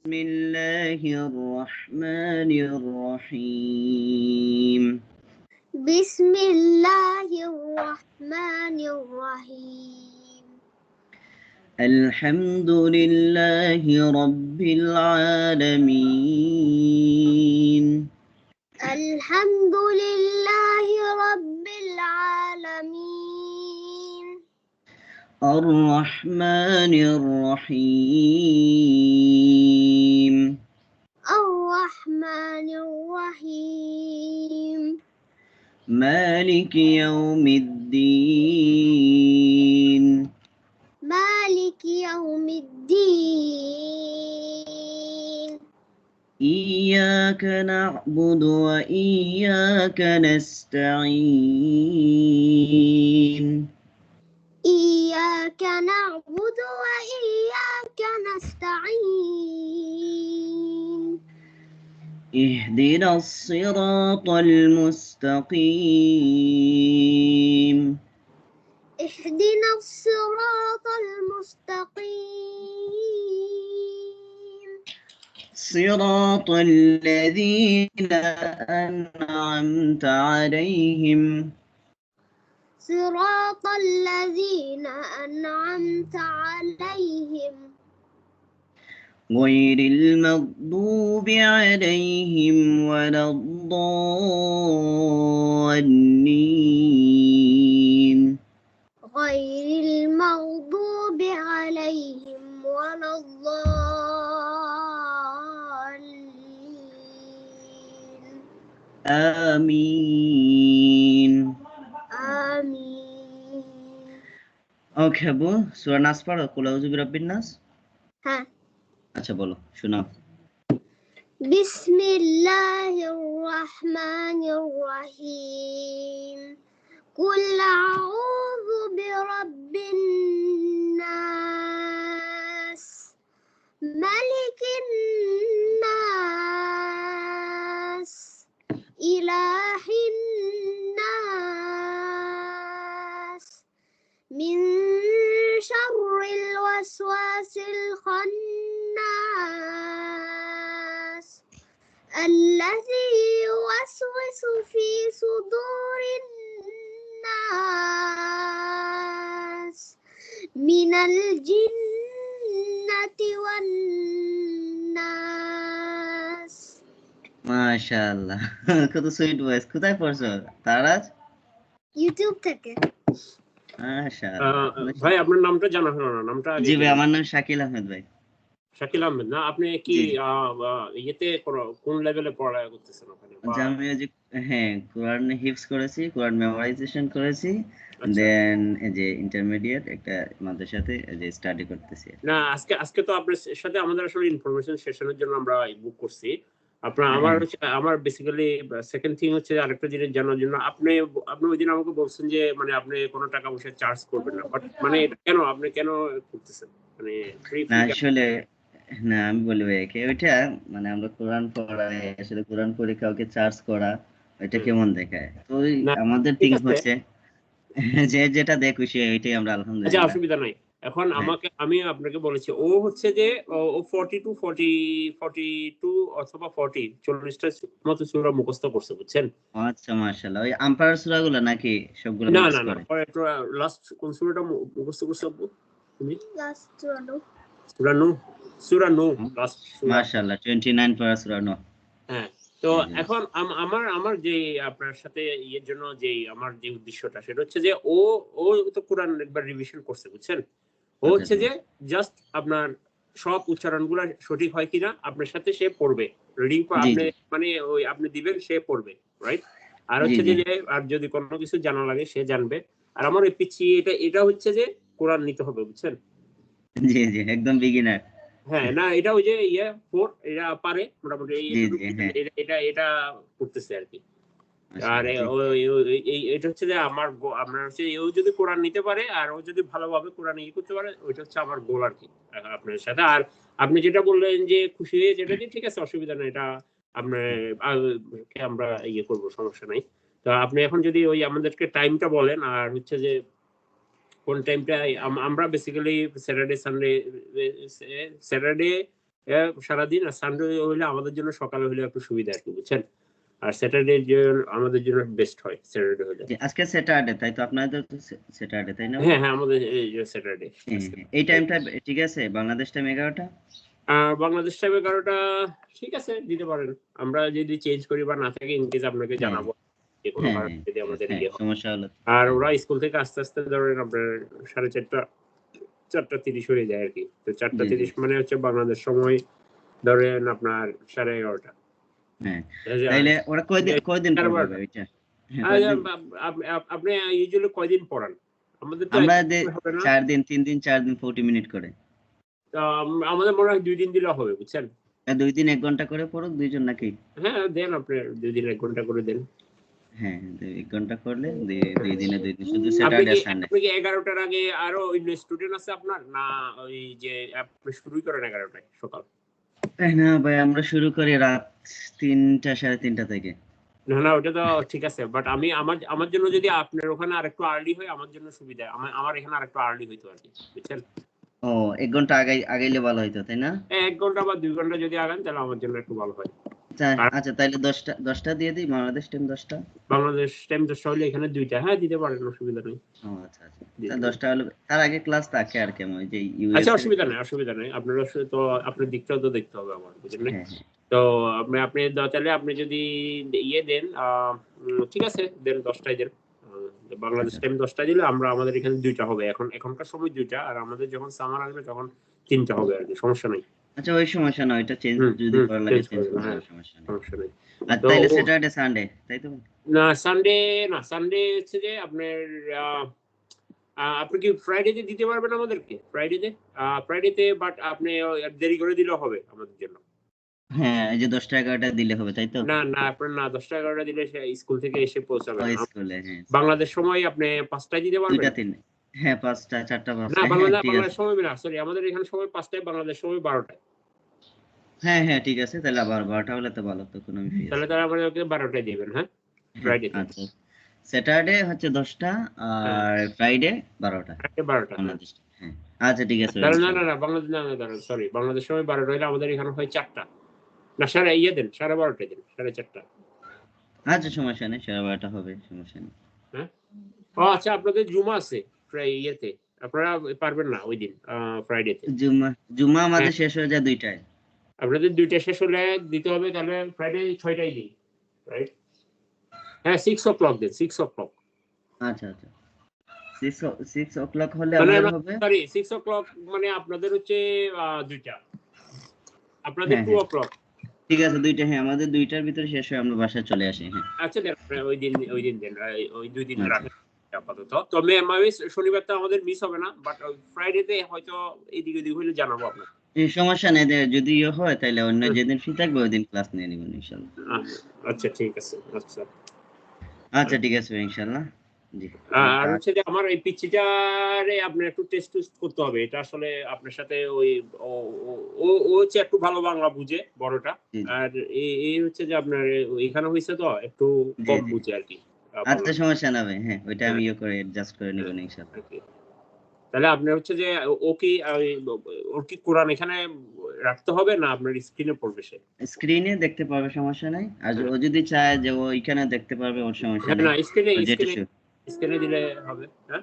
بسم الله الرحمن الرحيم بسم الله الرحمن الرحيم الحمد لله رب العالمين الحمد لله رب العالمين الرحمن الرحيم الرحمن الرحيم مالك يوم الدين مالك يوم الدين إياك نعبد وإياك نستعين إياك نعبد وإياك نستعين اهدنا الصراط المستقيم اهدنا الصراط المستقيم صراط الذين أنعمت عليهم صراط الذين أنعمت عليهم غير المغضوب عليهم ولا الضالين غير المغضوب عليهم ولا الضالين آمين آمين ওকে আবু সূরা নাস পড়ো কুল আউযু বিরাব্বিন নাস হ্যাঁ আচ্ছা বলো শোনাও بسم الله الرحمن الرحيم قل أعوذ برب الناس ملك الناس إله الناس من شر الوسواس الخناس الذي يوسوس في صدور الناس من الجنة والناس মাশাআল্লাহ কত সুইট ভয়েস কোথায় পড়ছো তারাজ ইউটিউব থেকে মাশাআল্লাহ ভাই আপনার নামটা জানা হলো না নামটা জি ভাই আমার নাম শাকিল আহমেদ ভাই শাকিল আহমেদ না আপনি কি ইয়েতে কোন লেভেলে পড়াশোনা করতেছেন ওখানে আমি যে হ্যাঁ কোরআন হিফজ করেছি কোরআন মেমোরাইজেশন করেছি দেন এই যে ইন্টারমিডিয়েট একটা মাদ্রাসাতে যে স্টাডি করতেছি না আজকে তো আপনার সাথে আমাদের আসলে ইনফরমেশন সেশনের জন্য আমরা বুক করছি আপনার আমার বেসিক্যালি সেকেন্ড থিং হচ্ছে আরেকটা জিনিস জানার জন্য আপনি ওইদিন আমাকে বলছেন যে মানে আপনি কোনো টাকা পয়সা চার্জ করবেন না বাট মানে এটা কেন আপনি কেন করতেছেন মানে না আসলে না আমি বলি ভাইকে ওইটা মানে আমরা কোরআন পড়াই আসলে কোরআন পড়ে কাউকে চার্জ করা এটা কেমন দেখায় তো আমাদের থিং হচ্ছে যে যেটা দেয় খুশি এটাই আমরা আলহামদুলিল্লাহ আচ্ছা অসুবিধা নাই এখন আমি আপনাকে বলেছি ও হচ্ছে যে ও 42 অথবা 40 40টা মতো সূরা মুখস্থ করছে বুঝছেন আচ্ছা মাশাআল্লাহ ওই আম্পায়ার সূরাগুলো নাকি সবগুলো না না না লাস্ট কোন সূরাটা মুখস্থ করছে আপু তুমি লাস্ট সূরা নূহ লাস্ট মাশাআল্লাহ 29 পারা সূরা নূহ হ্যাঁ তো এখন আমার যে আপনার সাথে এর জন্য যে আমার যে উদ্দেশ্যটা সেটা হচ্ছে যে ও তো কোরআন একবার রিভিশন করছে বুঝছেন ও হচ্ছে যে জাস্ট আপনার সব উচ্চারণগুলো সঠিক হয় কিনা আপনার সাথে সে পড়বে রিডিং আপনি মানে ওই আপনি দিবেন সে পড়বে রাইট আর হচ্ছে যে আর যদি কোনো কিছু জানা লাগে সে জানবে আর আমার এই পিচ্ছি এটা হচ্ছে যে কোরআন নিতে হবে বুঝছেন জি জি একদম বিগিনার হ্যাঁ না এটা ওই যে এটা পারে মোটামুটি এটা করতেছে আর কি আর এটা হচ্ছে যে আপনার হচ্ছে ও যদি কোরআন নিতে পারে আর ও যদি ভালোভাবে কোরআন করতে পারে ওইটা হচ্ছে আমার গোল আর কি আপনার সাথে আর আপনি যেটা বললেন যে খুশি হয়ে যেটা দিয়ে ঠিক আছে অসুবিধা নেই এটা আমরা করবো সমস্যা নাই তো আপনি এখন যদি ওই আমাদেরকে টাইমটা বলেন আর হচ্ছে যে কোন টাইমটা আমরা বেসিক্যালি স্যাটারডে সারাদিন, আর সানডে হইলে আমাদের জন্য সকালে হইলে একটু সুবিধা আর কি, বুঝছেন। আর স্যাটারডে আমাদের জন্য বেস্ট হয় স্যাটারডে হলে। আজকে স্যাটারডে, তাই তো? আপনাদের তো স্যাটারডে, তাই না? হ্যাঁ হ্যাঁ, আমাদের স্যাটারডে। এই টাইমটা ঠিক আছে? বাংলাদেশ টাইম 11টা। বাংলাদেশ টাইম 11টা ঠিক আছে, দিতে পারেন। আমরা যদি চেঞ্জ করি বা না থাকে ইনকেস আপনাকে জানাবো যে কোনো কারণে যদি আমাদের ইয়ে হয়। সমস্যা হলো। আর ওরা স্কুল থেকে আস্তে আস্তে ধরেন আপনার 4:30 হয়ে যায় আর কি। তো 4:30 মানে হচ্ছে বাংলাদেশ সময় ধরেন আপনার 11:30। হ্যাঁ, তাইলে ওরা কয়দিন পড়াবে ওইটা? আপনি ইউজুয়ালি কয়দিন পড়ান? আমাদের তো আমরা হবে না, 4 দিন, 3 দিন, 4 দিন 40 মিনিট করে। আমাদের মনে হয় 2 দিন দিলে হবে, বুঝছেন। 2 দিন 1 ঘন্টা করে পড়ুক দুইজন নাকি? হ্যাঁ দেন, আপনি 2 দিন 1 ঘন্টা করে দেন। হ্যাঁ, 1 ঘন্টা করলে 2 দিনে 2 দিন, শুধু স্যাটারডে সানডে। আপনি কি 11টার আগে আরো অন্য স্টুডেন্ট আছে আপনার, না ওই যে আপনি শুরু করেন 11টায় সকাল? না ভাই, আমরা শুরু করি রাত 3টা 3:30 থেকে। না না, ওটা তো ঠিক আছে, বাট আমি আমার জন্য যদি আপনার ওখানে আরেকটু আর্লি হয় আমার জন্য সুবিধা। আমার এখানে আরেকটু আর্লি হইতো আর কি, বুঝছেন। ও, 1 ঘন্টা আগাইলে ভালো হইতো, তাই না? 1 ঘন্টা বা 2 ঘন্টা যদি আগান তাহলে আমার জন্য একটু ভালো হয়। আচ্ছা, তাইলে 10টা দিয়ে দিই, বাংলাদেশ টাইম 10টা। বাংলাদেশ টাইম 10টা হলে এখানে 2টা। হ্যাঁ দিতে পারেন, অসুবিধা নেই। ও আচ্ছা, 10টা হলে তার আগে ক্লাস থাকে আর কেমন, ওই যে আচ্ছা, অসুবিধা নেই। আপনারা তো আপনার দিকটাও তো দেখতে হবে আমার, বুঝলেন। তো আপনি তাহলে আপনি যদি ইয়ে দেন, ঠিক আছে দেন, 10টায় দেন। বাংলাদেশ টাইম 10টায় দিলে আমাদের এখানে 2টা হবে। এখনকার সময় 2টা, আর আমাদের যখন সামার আসবে তখন 3টা হবে আর কি, সমস্যা নেই। আচ্ছা, ওই সমস্যা না, ওইটা চেঞ্জ যদি করা লাগে চেঞ্জ করতে হবে, সমস্যা নেই। আর তাইলে স্যাটারডে সানডে, তাই তো? না সানডে হচ্ছে যে আপনার আপনি কি ফ্রাইডেতে দিতে পারবেন আমাদেরকে? ফ্রাইডেতে বাট আপনি দেরি করে দিলেও হবে আমাদের জন্য। হ্যাঁ, এই যে 10টা 11টা দিলে হবে, তাই তো? না আপনার না, 10টা 11টা দিলে সে স্কুল থেকে এসে পৌঁছাবে। স্কুলে, হ্যাঁ। বাংলাদেশ সময় আপনি 5টায় দিতে পারবেন? 2টা 3, হ্যাঁ 5টা 4টা 5টা। না, বাংলাদেশ সময় না, সরি, আমাদের এখানে সময় 5টায়, বাংলাদেশ সময় 12টায়। হ্যাঁ ঠিক আছে, তাহলে আবার 12টা হলে তো ভালো, তো কোনো বিষয় আছে। তাহলে আমাদেরকে 12টায় দিবেন। হ্যাঁ, ফ্রাইডে। আচ্ছা, স্যাটারডে হচ্ছে 10টা আর ফ্রাইডে 12টা। 12টা। হ্যাঁ, আচ্ছা ঠিক আছে। না বাংলাদেশ, না সরি, বাংলাদেশ সময় 12টা হলে আমাদের এখানে হয় 4টা। না, 12:30 দেন, 4:30। আচ্ছা, সমস্যা নেই, 12:30 হবে, সমস্যা নেই। হ্যাঁ, ও আচ্ছা, আপনাদের জুমা আছে ইয়েতে, আপনারা পারবেন না ওই দিন ফ্রাইডেতে? জুমা আমাদের শেষ হয়ে যায় 2টায়। আপনাদের 2টা শেষ হলে দিতে হবে, তাহলে ফ্রাইডে 6টায় দিই, রাইট? হ্যাঁ, 6 o'clock দেন, 6 o'clock। আচ্ছা 6 o'clock হলে মানে আমাদের হবে। সরি, 6 o'clock মানে আপনাদের হচ্ছে 2টা, আপনাদের 2 o'clock। ঠিক আছে, 2টা, হ্যাঁ আমাদের 2টার ভিতরে শেষ হয়ে আমরা বাসায় চলে আসি। হ্যাঁ, আচ্ছা দেন, ওই দিন দেন, ওই 2 দিন রাখেন আপাতত। তো শনিবারটা আমাদের মিস হবে না, বাট ফ্রাইডেতে হয়তো এদিক ওদিক হলে জানাবো আপনাকে। সমস্যা নেই, যদি হয় তাহলে অন্য যেদিন ফ্রি থাকবে ওই দিন ক্লাস নিয়ে নিব ইনশাআল্লাহ। আচ্ছা ঠিক আছে। আচ্ছা ঠিক আছে ইনশাআল্লাহ। জি, আর হচ্ছে যে আমার এই পিচ্চিটারে আপনার একটু টেস্ট করতে হবে। এটা আসলে আপনার সাথে ওই ও হচ্ছে একটু ভালো বাংলা বুঝে, বড়টা। আর এই হচ্ছে যে আপনার এখানে হইছে তো একটু কম বুঝে আর কি। আচ্ছা, সমস্যা না ভাই, হ্যাঁ ওইটা আমি করে অ্যাডজাস্ট করে নিব ইনশাআল্লাহ। তাহলে আপনার হচ্ছে যে ওর কি কোরআন এখানে রাখতে হবে, না আপনার স্ক্রিনে পড়বে? সে স্ক্রিনে দেখতে পারবে, সমস্যা নাই। আর ও যদি চায় যে ও এখানে দেখতে পারবে, ওর সমস্যা নেই। না, স্ক্রিনে দিলে হবে। হ্যাঁ,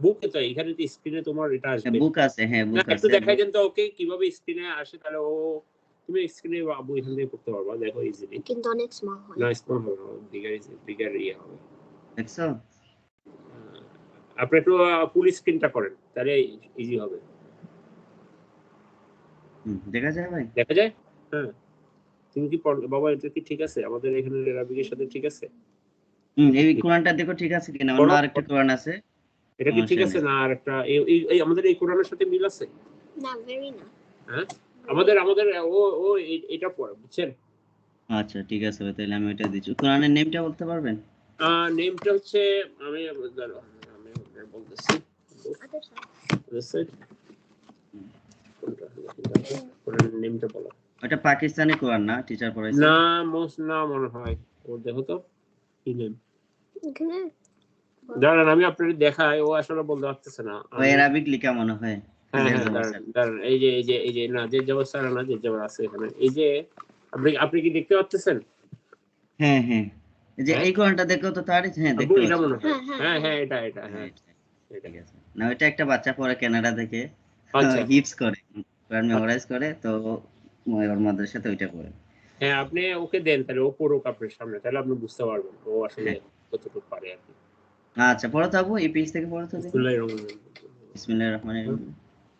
বুকে তো এখানে তো স্ক্রিনে তোমার এটা আসবে। বুক আছে, হ্যাঁ বুক আছে। একটু দেখাই দেন তো ওকে কিভাবে স্ক্রিনে আসে, তাহলে তুমি স্ক্রিনে আবু এখান থেকে করতে পারবা, দেখো ইজিলি। কিন্তু অনেক স্মল হয়। না, স্মল হবে, বিগার ইয়ে হবে। দেখছো? আপনি একটু ফুল স্ক্রিনটা করেন, তাহলে ইজি হবে। দেখা যায় ভাই? দেখা যায়? হ্যাঁ। তুমি কি বাবা, এটা কি ঠিক আছে? আমাদের এখানে আরবিকের সাথে ঠিক আছে? এই কোরআনটা দেখো ঠিক আছে কিনা, অন্য আরেকটা কোরআন আছে। এটা কি ঠিক আছে না? আর একটা এই আমাদের এই কোরআনের সাথে মিল আছে? না, ভেরি না। হ্যাঁ, আমাদের ও এটা পড়ে, বুঝছেন? আচ্ছা ঠিক আছে, তাহলে আমি এটা দিচ্ছি। কোরআনের নেমটা বলতে পারবেন? নেমটা হচ্ছে আমি বলতেছি। কোরআনের নেমটা বলো। ওটা পাকিস্তানি কোরআন না, টিচার পড়াইছে? না মনে হয়। ও দেখো তো কি নেম। দাঁড়ান, আমি আপনাদের দেখাই, ও আসলে বলতে পারতেছে না। ও আরবিক লেখা মনে হয়। হ্যাঁ জের হ্যাঁ জবর দাঁড়ান স্যার। দাঁড়ান, এই যে না জের জবর স্যার না, জের জবর আছে এখানে। এই যে আপনি কি দেখতে পাচ্ছেন? হ্যাঁ হ্যাঁ, এই যে হ্যাঁ এই কোরআনটা দেখো তো তার, হ্যাঁ আব্বু, দেখতে এটা পাচ্ছি। মনে হয়, হ্যাঁ, হ্যাঁ হ্যাঁ। হ্যাঁ এটা হ্যাঁ হ্যাঁ এটা, এটা। ঠিক আছে। না ওইটা একটা বাচ্চা পড়ে কানাডা থেকে, আচ্ছা হিপস করে, কোরআন মেমোরাইজ করে, তো ওর মাদ্রাসাতে ওইটা পড়ে। হ্যাঁ, আপনি ওকে দেন তাহলে, ও পড়ুক আপনার সামনে, তাহলে আপনি বুঝতে পারবেন ও আসলে হ্যাঁ কতটুকু পারে আর কি। আচ্ছা, পড়ো তো আবু, এই পেজ থেকে পড়ো তো দেখি। বিসমিল্লাহির রহমানির রহিম। বিসমিল্লাহির রহমানির রহিম।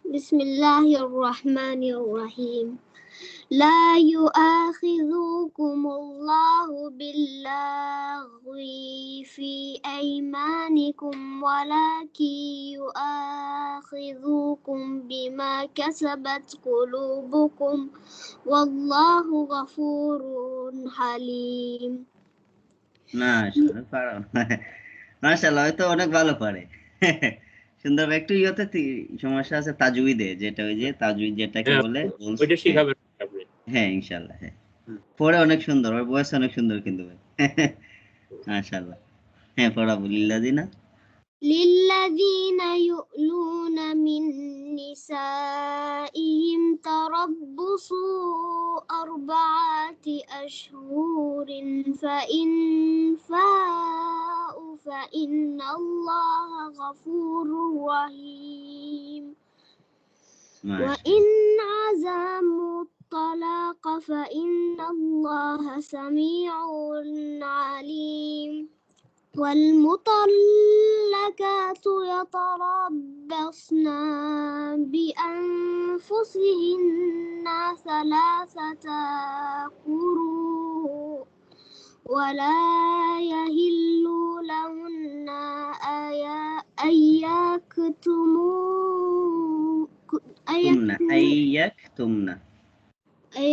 بسم الله الرحمن الرحيم. لا يؤاخذكم الله باللغو في أيمانكم ولكن يؤاخذكم بما كسبت قلوبكم والله غفور حليم. মাশাআল্লাহ, পারো। মাশাআল্লাহ, হয়তো অনেক ভালো পারে। সুন্দর। একটু ইয়েতে সমস্যা আছে তাজউইদে, যেটা ওই যে তাজউইদ যেটাকে হ্যাঁ বলে রুলস। ওইটা হ্যাঁ শিখাবেন আপনি। হ্যাঁ ইনশাআল্লাহ, হ্যাঁ হুম। পড়ে অনেক সুন্দর, ওর বয়স অনেক সুন্দর কিন্তু ভাই। মাশাআল্লাহ। হ্যাঁ পড়াবো। লিল্লাযিনা, للذين يؤلون من نسائهم تربص 4 أشهر فإن فاءوا فإن الله غفور رحيم. وإن عزموا الطلاق فإن الله سميع عليم. والمطلقات يتربصن بأنفسهن 3 قروء ولا يحل لهن أن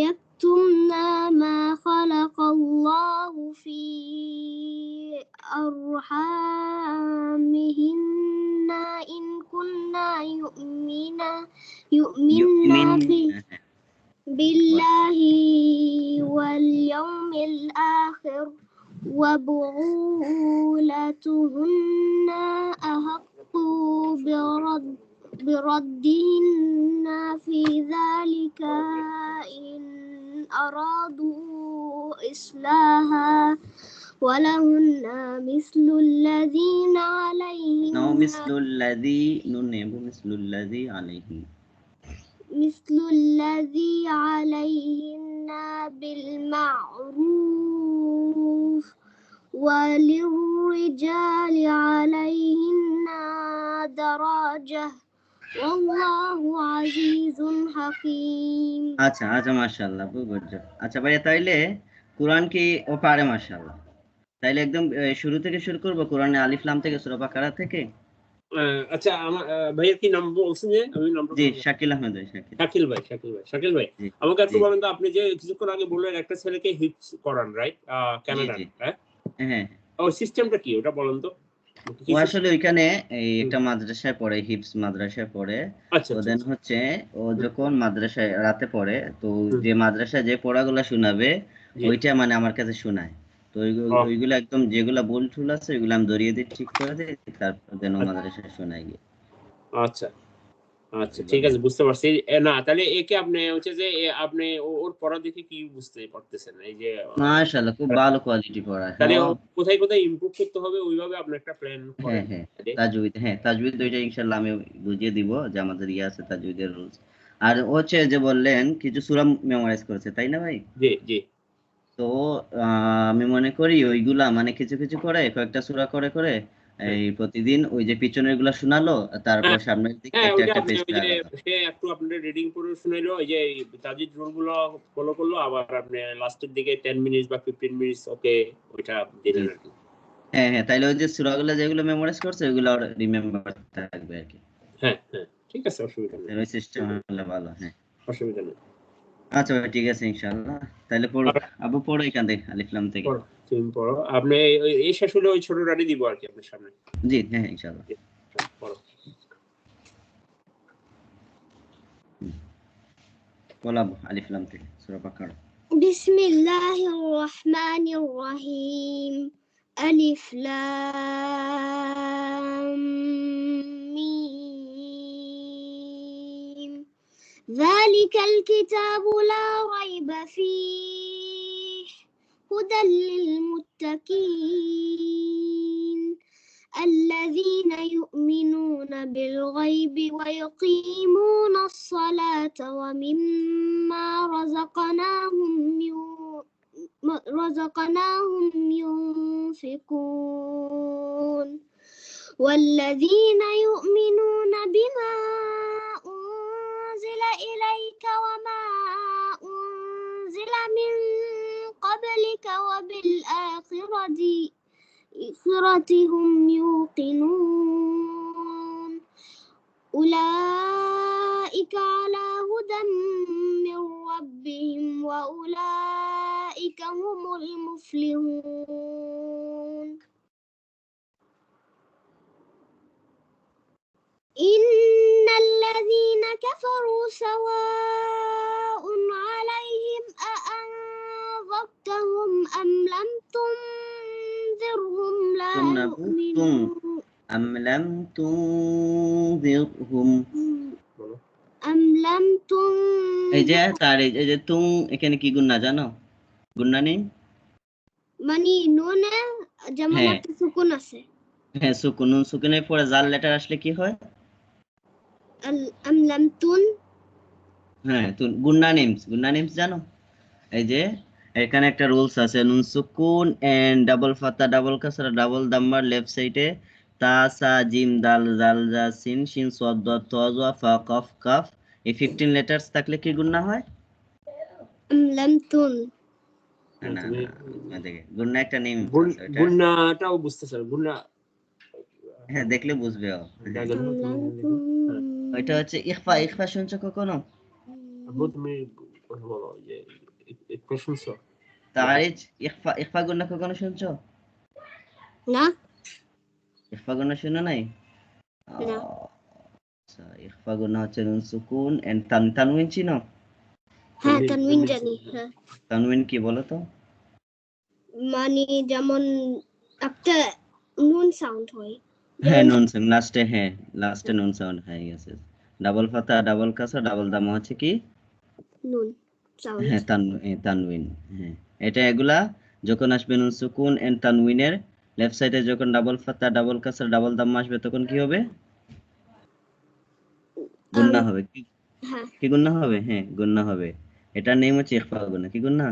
يكتمن ما خلق الله في أرحامهن إن كنا يؤمن بالله واليوم الآخر وبعولتهن أحق بردهن في ذلك إن أرادوا إصلاحا ولهن مثل الذين عليهن مثل الذي عليهن بالمعروف وللرجال عليهن درجة والله عزيز حكيم. আচ্ছা আচ্ছা, মাশাআল্লাহ, গুড জব। আচ্ছা ভাইয়া, তাইলে কোরআন কি ও পারে? মাশাআল্লাহ। তাইলে একদম শুরু থেকে শুরু করবো, কোরআনে আলিফ লাম থেকে, সূরা বাকারা থেকে। আচ্ছা, আমার ভাইয়ের কি নাম বলছেন? যে আমি নামটা জি, শাকিল আহমেদ ভাই। শাকিল ভাই। জি আমাকে একটু জি বলেন তো, আপনি যে কিছুক্ষণ আগে বললেন একটা ছেলেকে হিপস করান, রাইট? জি কানাডা, জি হ্যাঁ? হ্যাঁ। ওর সিস্টেমটা কি ওটা বলেন তো। ও আসলে ওইখানে এই একটা মাদ্রাসায় পড়ে, হিপস মাদ্রাসায় পড়ে। আচ্ছা তো আচ্ছা দেন আচ্ছা। হচ্ছে ও যখন মাদ্রাসায় রাতে পড়ে, তো হুম, যে মাদ্রাসায় যে পড়াগুলা শোনাবে জি। ওইটা মানে আমার কাছে শোনায়। তো ওইগুলো একদম যেগুলা ভুল টুল আছে ওইগুলো আমি ধরিয়ে দিই, ঠিক করে দিই, তারপর দেন ও মাদ্রাসায় শোনায় গিয়ে। আচ্ছা আচ্ছা, ঠিক আছে, বুঝতে পারছি। না তাহলে একে আপনি হচ্ছে যে আপনি ওর পড়া দেখে কি বুঝতে পারতেছেন? এই যে মাশাআল্লাহ, খুব ভালো কোয়ালিটি পড়ায়। তাহলে হ্যাঁ ও কোথায় কোথায় ইমপ্রুভ করতে হবে ওইভাবে আপনি একটা প্ল্যান করেন। হ্যাঁ, তাজউইদ ওইটা ইনশাআল্লাহ আমি বুঝিয়ে দিব, যে আমাদের ইয়ে আছে তাজউইদের রুলস। আর ও হচ্ছে যে বললেন কিছু সূরা মেমোরাইজ করেছে, তাই না ভাই? জি জি। তো আমি মনে করি ওইগুলা মানে কিছু কিছু করে কয়েকটা সূরা করে করে হ্যাঁ এই প্রতিদিন ওই যে পিছনের গুলা শোনালো, তারপর হ্যাঁ সামনের দিকে হ্যাঁ, একটা ওইটা একটা আপনি পেজ ওই যে লাগালো। সে একটু আপনাদের রিডিং পড়ে শুনাইলো, ওই যে তাজিদ রুল গুলো ফলো করলো, আবার আপনি লাস্টের দিকে 10 মিনিটস বা 15 মিনিটস ওকে ওইটা জি দিলেন আর কি। হ্যাঁ হ্যাঁ, তাইলে ওই যে সূরাগুলো যেগুলো মেমোরাইজ করছে ওইগুলো রিমেম্বার থাকবে আর কি। হ্যাঁ হ্যাঁ, ঠিক আছে, অসুবিধা নেই, ওই সিস্টেম হলে ভালো। হ্যাঁ অসুবিধা নেই। আচ্ছা ভাই, ঠিক আছে ইনশাআল্লাহ। তাইলে পড়ো আর আবু, পড়ো এখান থেকে আলিফ লাম থেকে। পড়ো, তুমি পড়ো। আপনি এই শেষ হলে ওই ছোটটারই দিব আর কি আপনার সামনে। জি হ্যাঁ ইনশাআল্লাহ। পড়ো। বলো আবু, আলিফ লাম থেকে সূরা বাকারা। بسم الله الرحمن الرحيم. ألف لام ميم ذلك الكتاب لا ريب فيه هدى للمتقين الذين يؤمنون بالغيب ويقيمون الصلاة ومما رزقناهم ينفقون والذين يؤمنون بما أنزل إليك وما أنزل من قبلك وبالآخرة هم يوقنون أولئك على هدى من ربهم وأولئك هم المفلحون إن الذين كفروا سواء عليهم أأنذرتهم أم لم تنذرهم لا يؤمنون أم لم تنذرهم أم لم এই যে تنذرهم তার এই যে তুম এখানে কি গুণনা জানো? গুণনা নেই? মানে নুনে যেমন হ্যাঁ। একটা সুকুন আছে হ্যাঁ, সুকুন, নুন সুকুনের পরে জাল লেটার আসলে কি হয়? أم لم تن হ্যাঁ, গুণনা নেমস জানো? এই যে এখানে একটা রুলস আছে, নুন সুকুন এন্ড ডাবল ফাতা ডাবল কাসরা ডাবল দাম্মার লেফট সাইডে তা সা জিম দাল জাল জা সিন শিন সাদ দাদ তা জা ফা কাফ কাফ এই 15 লেটারস থাকলে কি গুণনা হয়? أم لم تن না দেখে গুণনা একটা নেম গুণনাটাও বুঝতে চাই, গুণনা হ্যাঁ দেখলে বুঝবে। أم لم تن ওইটা হচ্ছে ইখফা। ইখফা শুনছো কখনো? তুমি বলো যে কোশ্চেন সো তারিজ ইখফা গুণনা কখনো শুনছো? না ইখফা গুণনা শুনো নাই? না। আচ্ছা, ইখফা গুণনা হচ্ছে নুন সুকুন এন্ড তানউইন চিনো? হ্যাঁ তানবিন জানি। হ্যাঁ তানউইন কি বলো তো? মানে যেমন একটা নুন সাউন্ড হয়। হ্যাঁ নুন সাউন্ড লাস্টে, হ্যাঁ লাস্টে নুন সাউন্ড হয়ে গেছে। ডাবল ফাতা ডাবল কাসরা ডাবল দামা হচ্ছে কি? নুন সাউন্ড। হ্যাঁ তানউইন। হ্যাঁ, এটা এগুলা যখন আসবে নুন সুকুন এন্ড তানউইনের লেফট সাইডে যখন ডাবল ফাতা ডাবল কাসরা ডাবল দাম্মা আসবে তখন কি হবে? গুণনা হবে। হ্যাঁ কি গুণনা হবে? হ্যাঁ গুণনা হবে। এটার নেম হচ্ছে ইখফা গুণনা। কি গুণনা?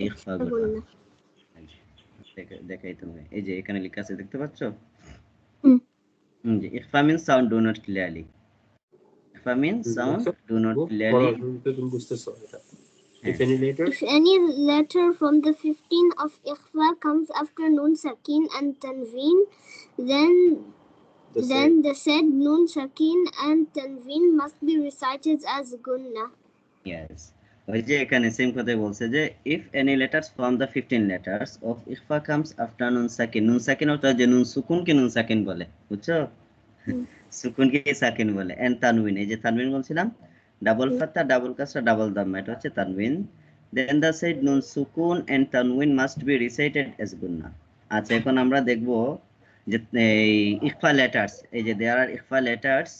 ইখফা গুণনা। দেখাই তোমাকে, এই যে এখানে লেখা আছে দেখতে পাচ্ছো? যে ইখফা means sound do not clearly. ইখফা means sound do not clearly. তুমি বুঝতেছো এটা? If any letter from the 15 of Ikhfa comes after Nun Sakin and Tanween, then the said Nun Sakin and Tanween must be recited as Gunna. Yes. ওই যে এখানে same কথাই বলছে যে if any letters from the 15 letters of Ikhfa comes after Nun Sakin. Nun Sakin অর্থাৎ যে নুন সুকুন কে নুন সাকিন বলে, বুঝছো? সুকুন কে সাকিন বলে। and তানউইন, এই যে তানউইন বলছিলাম, ডাবল ফাতা ডাবল কাসরা ডাবল দাম্মা, এটা হচ্ছে তানউইন। then the said nun sukun and tanwin must be recited as gunna. আচ্ছা, এখন আমরা দেখব যে এই ইখফা লেটারস, এই যে there are ইখফা লেটারস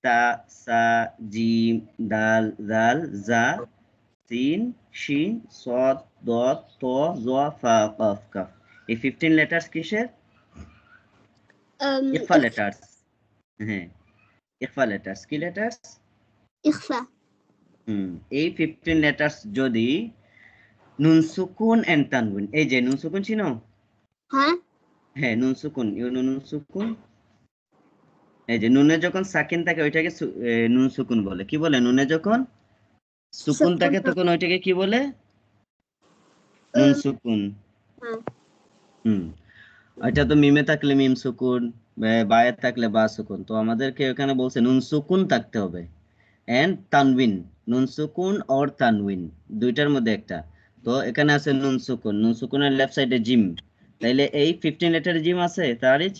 তা সা জিম দাল জাল জা সিন শিন সাদ দাদ তা জা ফা কাফ কাফ। এই 15 লেটারস কিসের? ইখফা লেটারস। হ্যাঁ, ইখফা লেটারস। কি লেটারস? Ikhfa. এই 15 লেটারস যদি নুন সুকুন এন্ড তানউইন, এই যে নুন সুকুন চিনো? হ্যাঁ নুন সুকুন, নুন সুকুন, এই যে নুনে যখন সাকিন থাকে ওইটাকে নুন সুকুন বলে। কি বলে? নুনে যখন সুকুন থাকে তখন ওইটাকে কি বলে? নুন সুকুন। ওইটা তো মিমে থাকলে মিম সুকুন, বায়ে থাকলে বা সুকুন। তো আমাদেরকে এখানে বলছে নুন সুকুন থাকতে হবে এন্ড তানউইন, নুন সুকুন অর তানউইন, দুইটার মধ্যে একটা। তো এখানে আছে নুন সুকুন, নুন সুকুনের লেফট সাইডে জিম, তাইলে এই 15 লেটার জিম আছে তারিজ?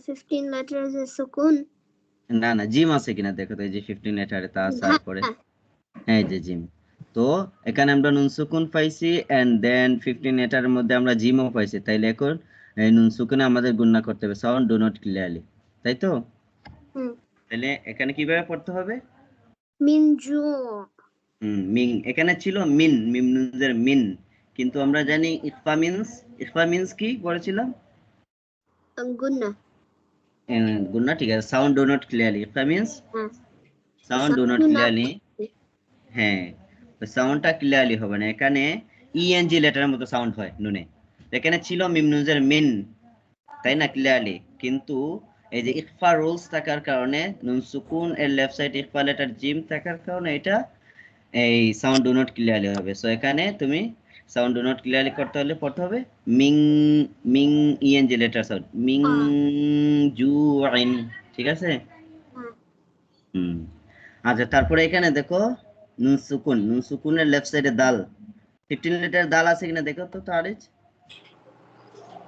15 letters is sukun. না না, জিম আছে কিনা দেখো তো, এই যে 15 লেটারে তা সার পরে, হ্যাঁ এই যে জিম। তো এখানে আমরা নুন সুকুন পাইছি এন্ড দেন 15 লেটারের মধ্যে আমরা জিমও পাইছি, তাইলে এখন এই নুন সুকুনে আমাদের গুণনা করতে হবে সাউন্ড ডু নট ক্লিয়ারলি, তাই তো? তাহলে এখানে কিভাবে পড়তে হবে? من جوع মিং, এখানে ছিল মিন, মিম নুনের মিন, কিন্তু আমরা জানি ইখফা মিন্স কি পড়েছিলাম? قلنا গুন্না, ঠিক আছে। সাউন্ড ডু নট ক্লিয়ারলি, ইখফা means ها sound do not clearly. হ্যাঁ, সাউন্ডটা ক্লিয়ারলি হবে না, এখানে ইএনজি লেটারের মতো সাউন্ড হয় নুনে। এখানে ছিল মিম নুনের মিন, তাই না, ক্লিয়ারলি, কিন্তু এই যে ইখফা রুলস থাকার কারণে, নুন সুকুন এর লেফট সাইড ইখফা লেটার জিম থাকার কারণে এটা এই সাউন্ড ডু নট ক্লিয়ারলি হবে। সো এখানে তুমি সাউন্ড ডু নট ক্লিয়ারলি করতে হলে পড়তে হবে মিং, মিং ইএনজি লেটার সাউন্ড, মিং জুইন, ঠিক আছে। হুম, আচ্ছা, তারপরে এখানে দেখো নুন সুকুন, নুন সুকুনের লেফট সাইডে দাল, 15 লেটার দাল আছে কিনা দেখো তো তারিজ।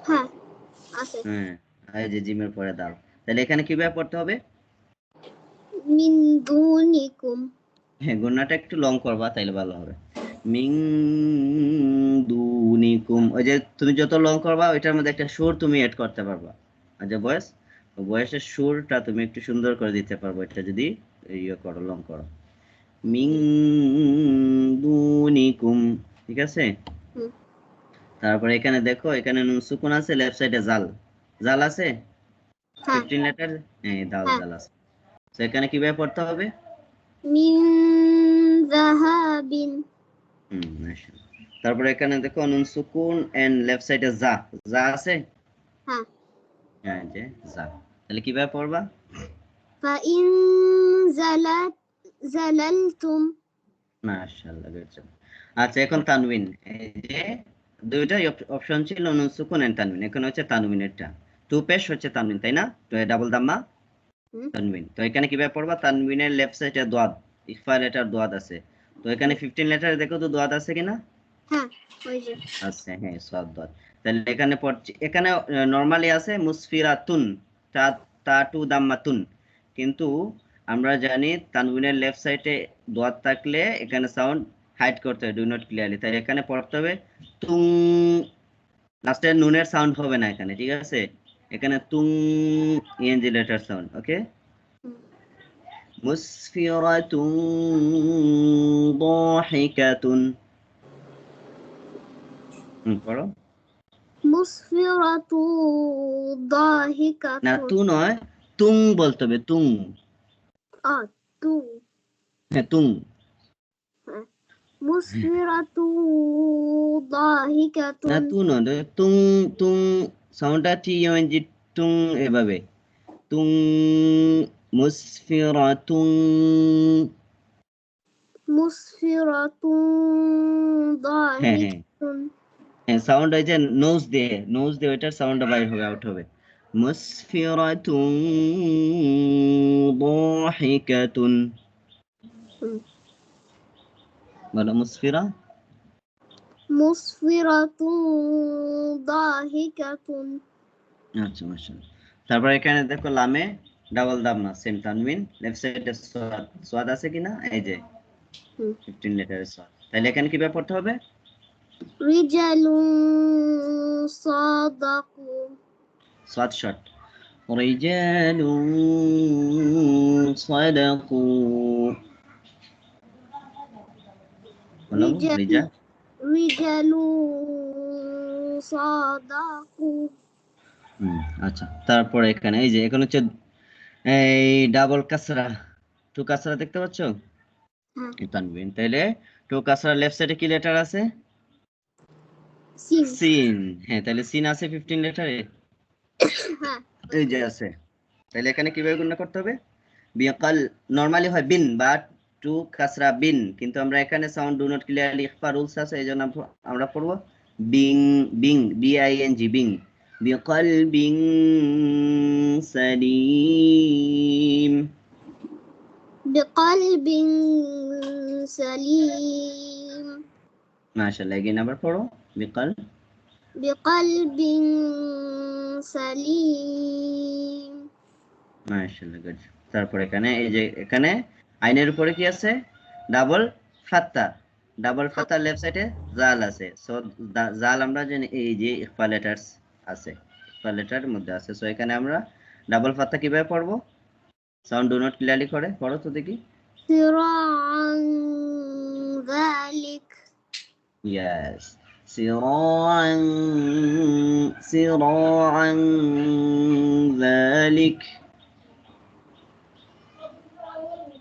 ها আছে হ্যাঁ, এই যে জিমের পরে দাল, তাহলে এখানে কিভাবে পড়তে হবে? من دونكم হ্যাঁ, গুণাটা একটু লং করবা তাইলে ভালো হবে। মিং দুনিকুম, ওই যে তুমি যত লং করবা ওইটার মধ্যে একটা সুর তুমি এড করতে পারবা, আর যে বয়সের সুরটা তুমি একটু সুন্দর করে দিতে পারবো, এটা যদি ইয়ে করো, লং করো। মিং দুনিকুম, ঠিক আছে। হুম। তারপরে এখানে দেখো, এখানে নুন সুকুন আছে, লেফট সাইডে জাল, জাল আছে হ্যাঁ 15 লেটার, হ্যাঁ দাল হ্যাঁ জাল আছে। তো এখানে কিভাবে পড়তে হবে? من ذهب মাশাআল্লাহ। তারপরে এখানে দেখো নুন সুকুন এন্ড লেফট সাইডে জা, জা আছে, হ্যাঁ হ্যাঁ যে জা, তাহলে কিভাবে পড়বা? فإن زللتم মাশাআল্লাহ, গুড জব। আচ্ছা, এখন তানবিন, এই যে দুইটা অপশন ছিল, নুন সুকুন এন্ড তানবিন, এখন হচ্ছে তানবিনেরটা, টু পেশ হচ্ছে তানবিন, তাই না, তো ডাবল দাম্মা হুম, তানবিন। তো এখানে কিভাবে পড়বা? তানবিনের লেফট সাইডে দোয়াদ, ইখফা লেটার দোয়াদ আছে, তো এখানে 15 লেটারে দেখো তো দোয়াদ আছে কিনা? হ্যাঁ ওই যে আছে, হ্যাঁ, সদ দত। তাহলে এখানে পড়ছি, এখানে নরমালি আছে মুসফিরাতুন, তা তা টু দাম্মাতুন, কিন্তু আমরা জানি তানবিনের লেফট সাইডে দোয়াত থাকলে এখানে সাউন্ড হাইড করতে হবে, ডু নট ক্লিয়ারলি, তাই এখানে পড়তে হবে তুং, লাস্টে নুনের সাউন্ড হবে না এখানে, ঠিক আছে, এখানে তুং ইএনজি লেটার সাউন্ড, ওকে। হুম। মুসফিরাতুন দাহিকাতুন, পড়ো। مسفرة ضاحكة না, তু নয়, তুং বলতে হবে, তুং, تو হ্যাঁ তুং, مسفرة ضاحكة না তু নয়, তুং, তুং সাউন্ডটা টি তুং, এভাবে তুং, মুসফিরা তুং, مسفرة হ্যাঁ হ্যাঁ ضاحكة হ্যাঁ, সাউন্ড এই যে নোজ দিয়ে ওইটার সাউন্ডটা বাইর হবে, আউট হবে। মুসফিরা তুং দাহিকাতুন, বলো মুসফিরা। مسفرة ضاحكة আচ্ছা, মাশাআল্লাহ। তারপর এখানে দেখো লামে ডাবল দাম্মা, সেম তানবিন, লেফট সাইডে সোয়াদ, সোয়াদ আছে কিনা, এই যে 15 লেটারের সোয়াদ, তাহলে এখানে কিভাবে পড়তে হবে? رجال صدقوا সোয়াদ শর্ট, রিজালু সাদাকু, বলো রিজা। رجال صدقوا আচ্ছা, তারপরে এখানে এই যে এখন হচ্ছে এই ডাবল কাসরা, টু কাসরা দেখতে পাচ্ছ, হ্যাঁ এই তানবিন, তাহলে টু কাসরা লেফট সাইডে কি লেটার আছে? সিন সিন, হ্যাঁ, তাহলে সিন আছে 15 লেটারে, হ্যাঁ এই যে আছে, তাহলে এখানে কিভাবে গণনা করতে হবে? বিকাল, নরমালি হয় বিন বা টু কাসরা বিন, কিন্তু আমরা এখানে সাউন্ড ডু নট ক্লিয়ারলি ইখফা রুলস আছে, এইজন্য আমরা পড়ব বিং, বিং বিআইএনজি, বিং, বিকাল বিং সালিম, بقلب سليم মাশাআল্লাহ। এগেইন আবার পড়ো, বিকাল, بقلب سليم মাশাআল্লাহ, গুড। তারপর এখানে এই যে এখানে আইনের উপরে কি আছে? ডাবল ফাত্তা, ডাবল ফাত্তা লেফট সাইডে জাল আছে, সো জাল আমরা জানি এই যে ইখফা লেটারস আছে, ইখফা লেটারের মধ্যে আছে, সো এখানে আমরা ডাবল ফাত্তা কিভাবে পড়বো? সাউন্ড ডু নট ক্লিয়ারলি করে পড়ো তো দেখি। صراعا ذلك. Yes. صراعا ذلك.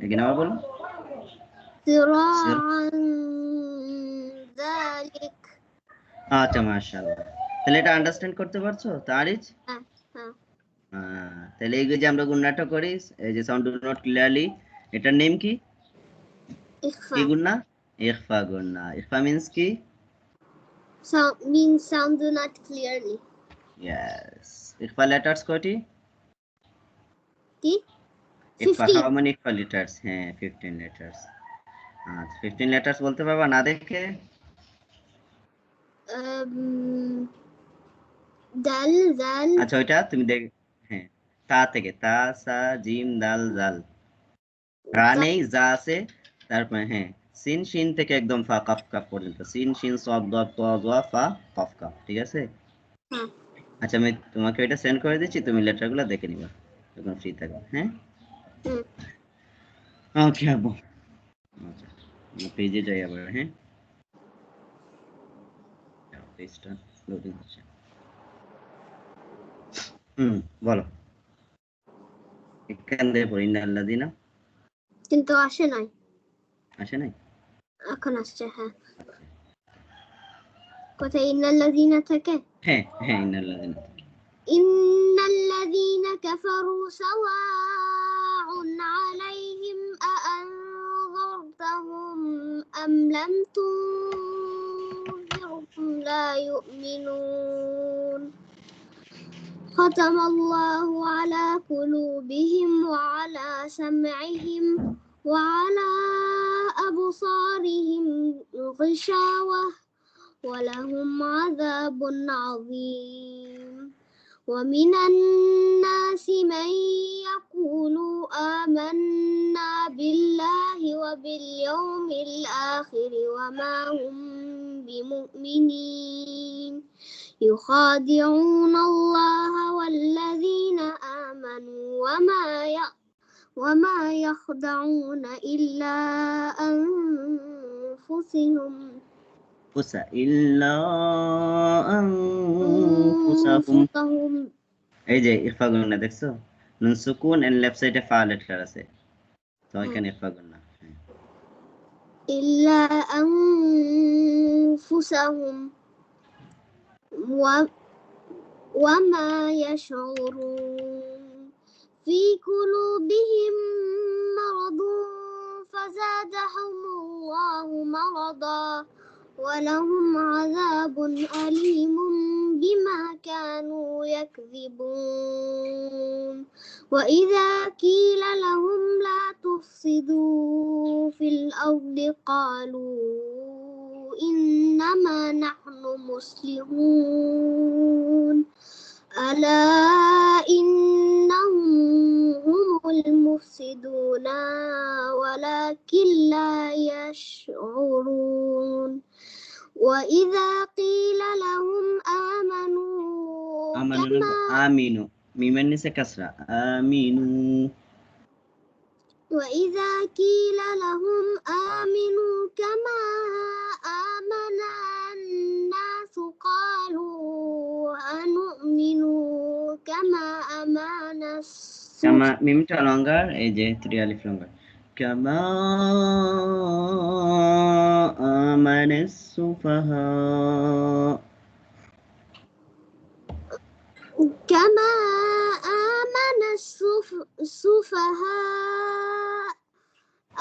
Again আবার বলো। صراعا ذلك. আচ্ছা মাশাআল্লাহ। তাহলে এটা আন্ডারস্ট্যান্ড করতে পারছো তারিজ? হ্যাঁ। তাহলে এই যে আমরা গুণনাটা করি, এই যে সাউন্ড ডু নট ক্লিয়ারলি, এটার নেম কি? কি إخفاء. গুণনা? ইখফা গুণনা। ইখফা মিন্স কি? Means sound do not clearly. Yes. ইখফা লেটার্স কয়টি? কি? ইখফা 15. how many ইখফা লেটার্স? হ্যাঁ 15 লেটার্স। আচ্ছা 15 লেটার্স বলতে পারবা না দেখে? দাল জাল। আচ্ছা ওইটা তুমি দেখ। হ্যাঁ তা থেকে তা সা জিম দাল জাল। রা নেই, যা আছে। তারপরে হ্যাঁ সিন শিন থেকে একদম ফা কাফ কাফ পর্যন্ত, সিন শিন সদ দদ ত জ ফা কফ কাফ, ঠিক আছে? হ্যাঁ। আচ্ছা আমি তোমাকে এটা সেন্ড করে দিচ্ছি, তুমি লেটারগুলো দেখে নিবা যখন ফ্রি থাকবে। হ্যাঁ ওকে আব্বু। আচ্ছা পেজে যাই আবার। হ্যাঁ পেজটা লোডিং হচ্ছে। বলো। এখান থেকে পড়ি ইন্নাল্লাযিনা। কিন্তু আসে নাই। আসে নাই? এখন আসছে। হ্যাঁ কোথায় ইন্নাল্লাযিনা থেকে? হ্যাঁ ইন্নাল্লাযিনা। ইন্নাল্লাযিনা কাফারু সাওয়াউন আলাইহিম আআনযারতাহুম আম লাম তুনযিরহুম লা ইউমিনুন। ختم الله على قلوبهم وعلى سمعهم وعلى أبصارهم غشاوة ولهم عذاب عظيم. ومن الناس من يقول آمنا بالله وباليوم الآخر وما هم بمؤمنين يخادعون الله والذين آمنوا وما يخدعون إلا أنفسهم এই যে ইখফা গুণনা দেখছো, নুন সুকুন এন্ড লেফট সাইডে ফা লেটার আছে, তো এখানে ইখফা গুণনা। ইল্লা আনফুসাহুম ওয়া মা ইয়াশউরুন ফি কুলুবিহিম মারাদুন ফাযাদাহুমুল্লাহু মারাদা ولهم عذاب أليم بما كانوا يكذبون. وإذا قيل لهم لا تفسدوا في الأرض قالوا إنما نحن مصلحون ألا إنهم هم المفسدون ولكن لا يشعرون. وإذا قيل لهم آمنوا ميم نسى كسرة آمنوا. وإذا قيل لهم آمنوا كما آمن الناس قالوا أنؤمن كما آمن كما ميمটা longer, এই যে 3 alif longer. كما آمن السفهاء. كما آمن السفهاء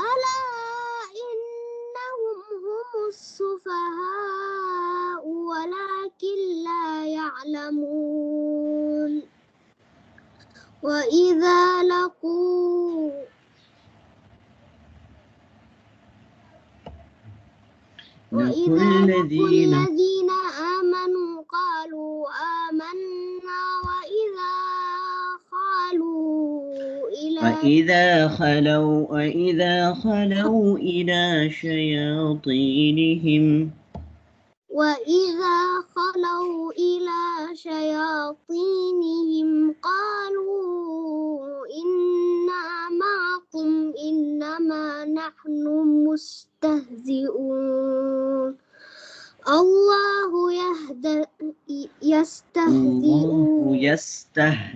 ألا إنهم هم السفهاء ولكن لا يعلمون. وإذا لقوا الذين آمنوا قالوا آمنا وإذا خلوا إلى شياطينهم وإذا خلوا إلى شياطينهم قالوا إنا معكم إنما نحن مستهزئون الله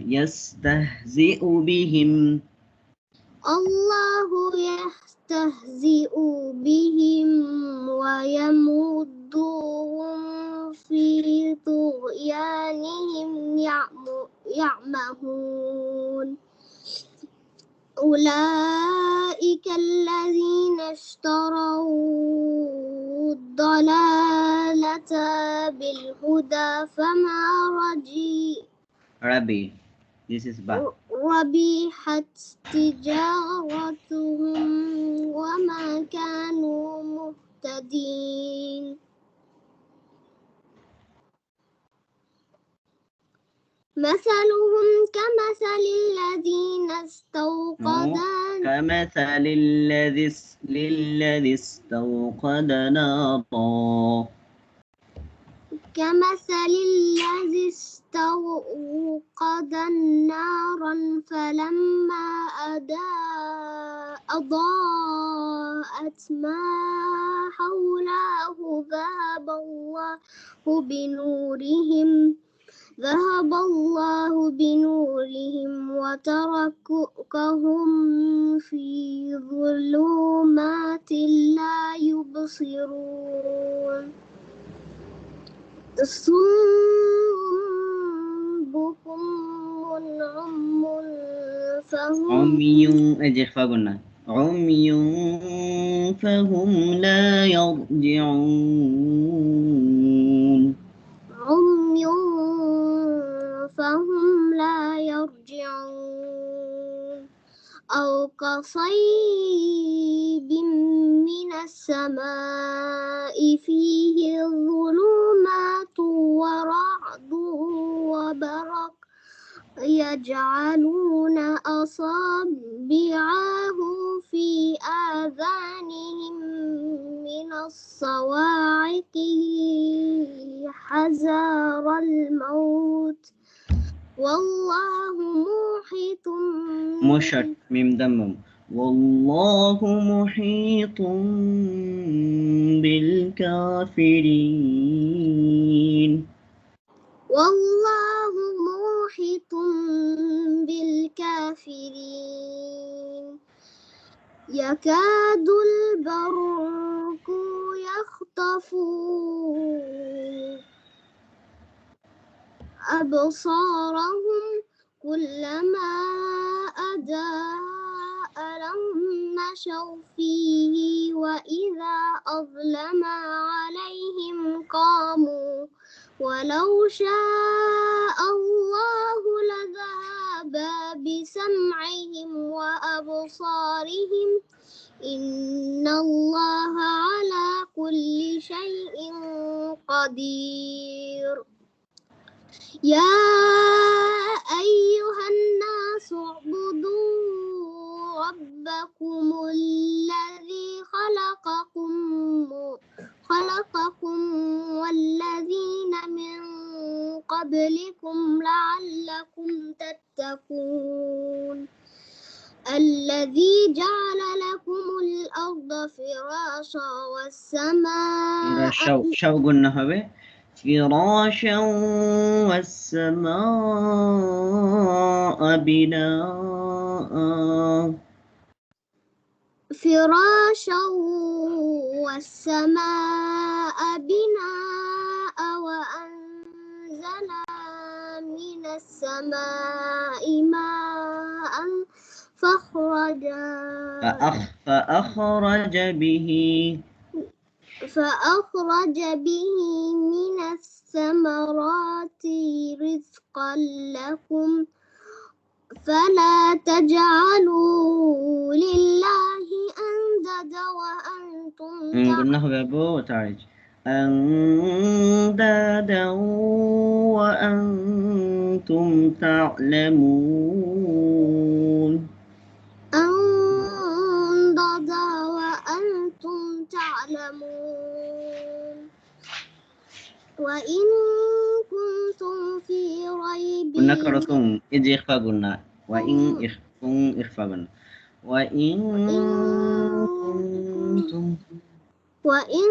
يستهزئ بهم الله يستهزئ بهم ويمدهم في طغيانهم يعمهون أولئك الذين اشتروا الضلالة بالهدى فما ربحت تجارتهم وما كانوا مهتدين مثلهم كمثل الذين استوقد نارا فلما أضاءت ما حوله ذهب الله بنورهم وتركهم في ظلمات لا يبصرون صم بكم عمي فهم لا يرجعون أو كصيب من السماء فيه ظلمات ورعد وبرق يجعلون أصابعهم في آذانهم من الصواعق حذر الموت والله محيط بالكافرين يكاد البرق يخطف أبصارهم كلما أضاء لهم مشوا فيه وإذا أظلم عليهم قاموا ولو شاء الله لذهب بسمعهم وأبصارهم إن الله على كل شيء قدير يا أيها الناس اعبدوا ربكم الذي خلقكم والذين من قبلكم لعلكم تتقون الذي جعل لكم الأرض فراشا والسماء فراشا والسماء بناء وأنزل من السماء ماء فأخرج به من الثمرات رزقا لكم فلا تجعلوا لله أندادا وأنتم تعلمون وإن كنتم في ريب গুন্না করো তুম এই যে ইখফা গুন্না ইখফা গুন্না وإن كنتم وإن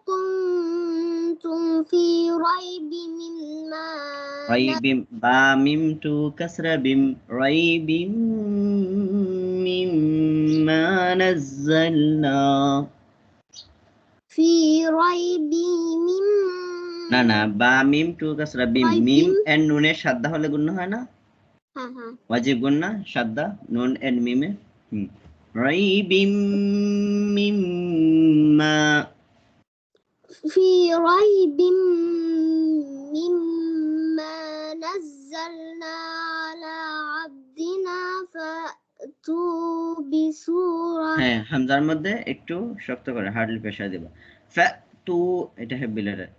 كنتم في ريب مما ريب با ميم تو كسر بم ريب مما نزلنا في ريب না না বা মিম টু কাসরা বিম মিম এন্ড নুনের সাদ্দা হলে গুণ হয় না ওয়াজিব গুণ না সাদ্দা নুন এন্ড মিমে রাইবিম মিম্মা في ريب مما نزلنا على عبدنا فأتوا بسورة হ্যাঁ হামজার মধ্যে একটু শক্ত করে হার্ডলি পেশা দেব ফাতু এটা হেভি লেটার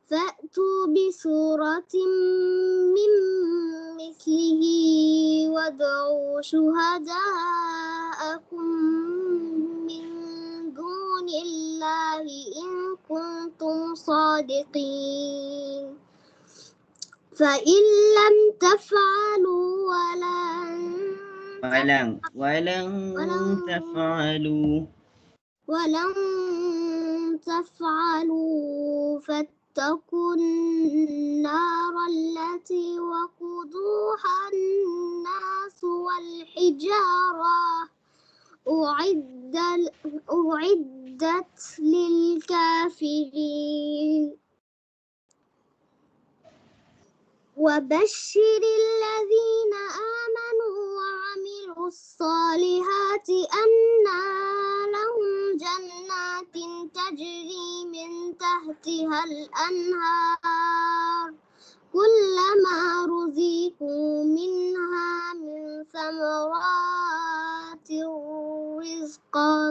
فأتوا بسورة من مثله وادعوا شهداءكم من دون الله إن كنتم صادقين فإن لم تفعلوا ولن تفعلوا فاتقوا النار التي وقودها الناس والحجارة أعدت للكافرين وبشر الذين آمنوا وعملوا الصالحات أن لهم جنات تجري من تحتها الأنهار كلما رزقوا منها من ثمرات رزقا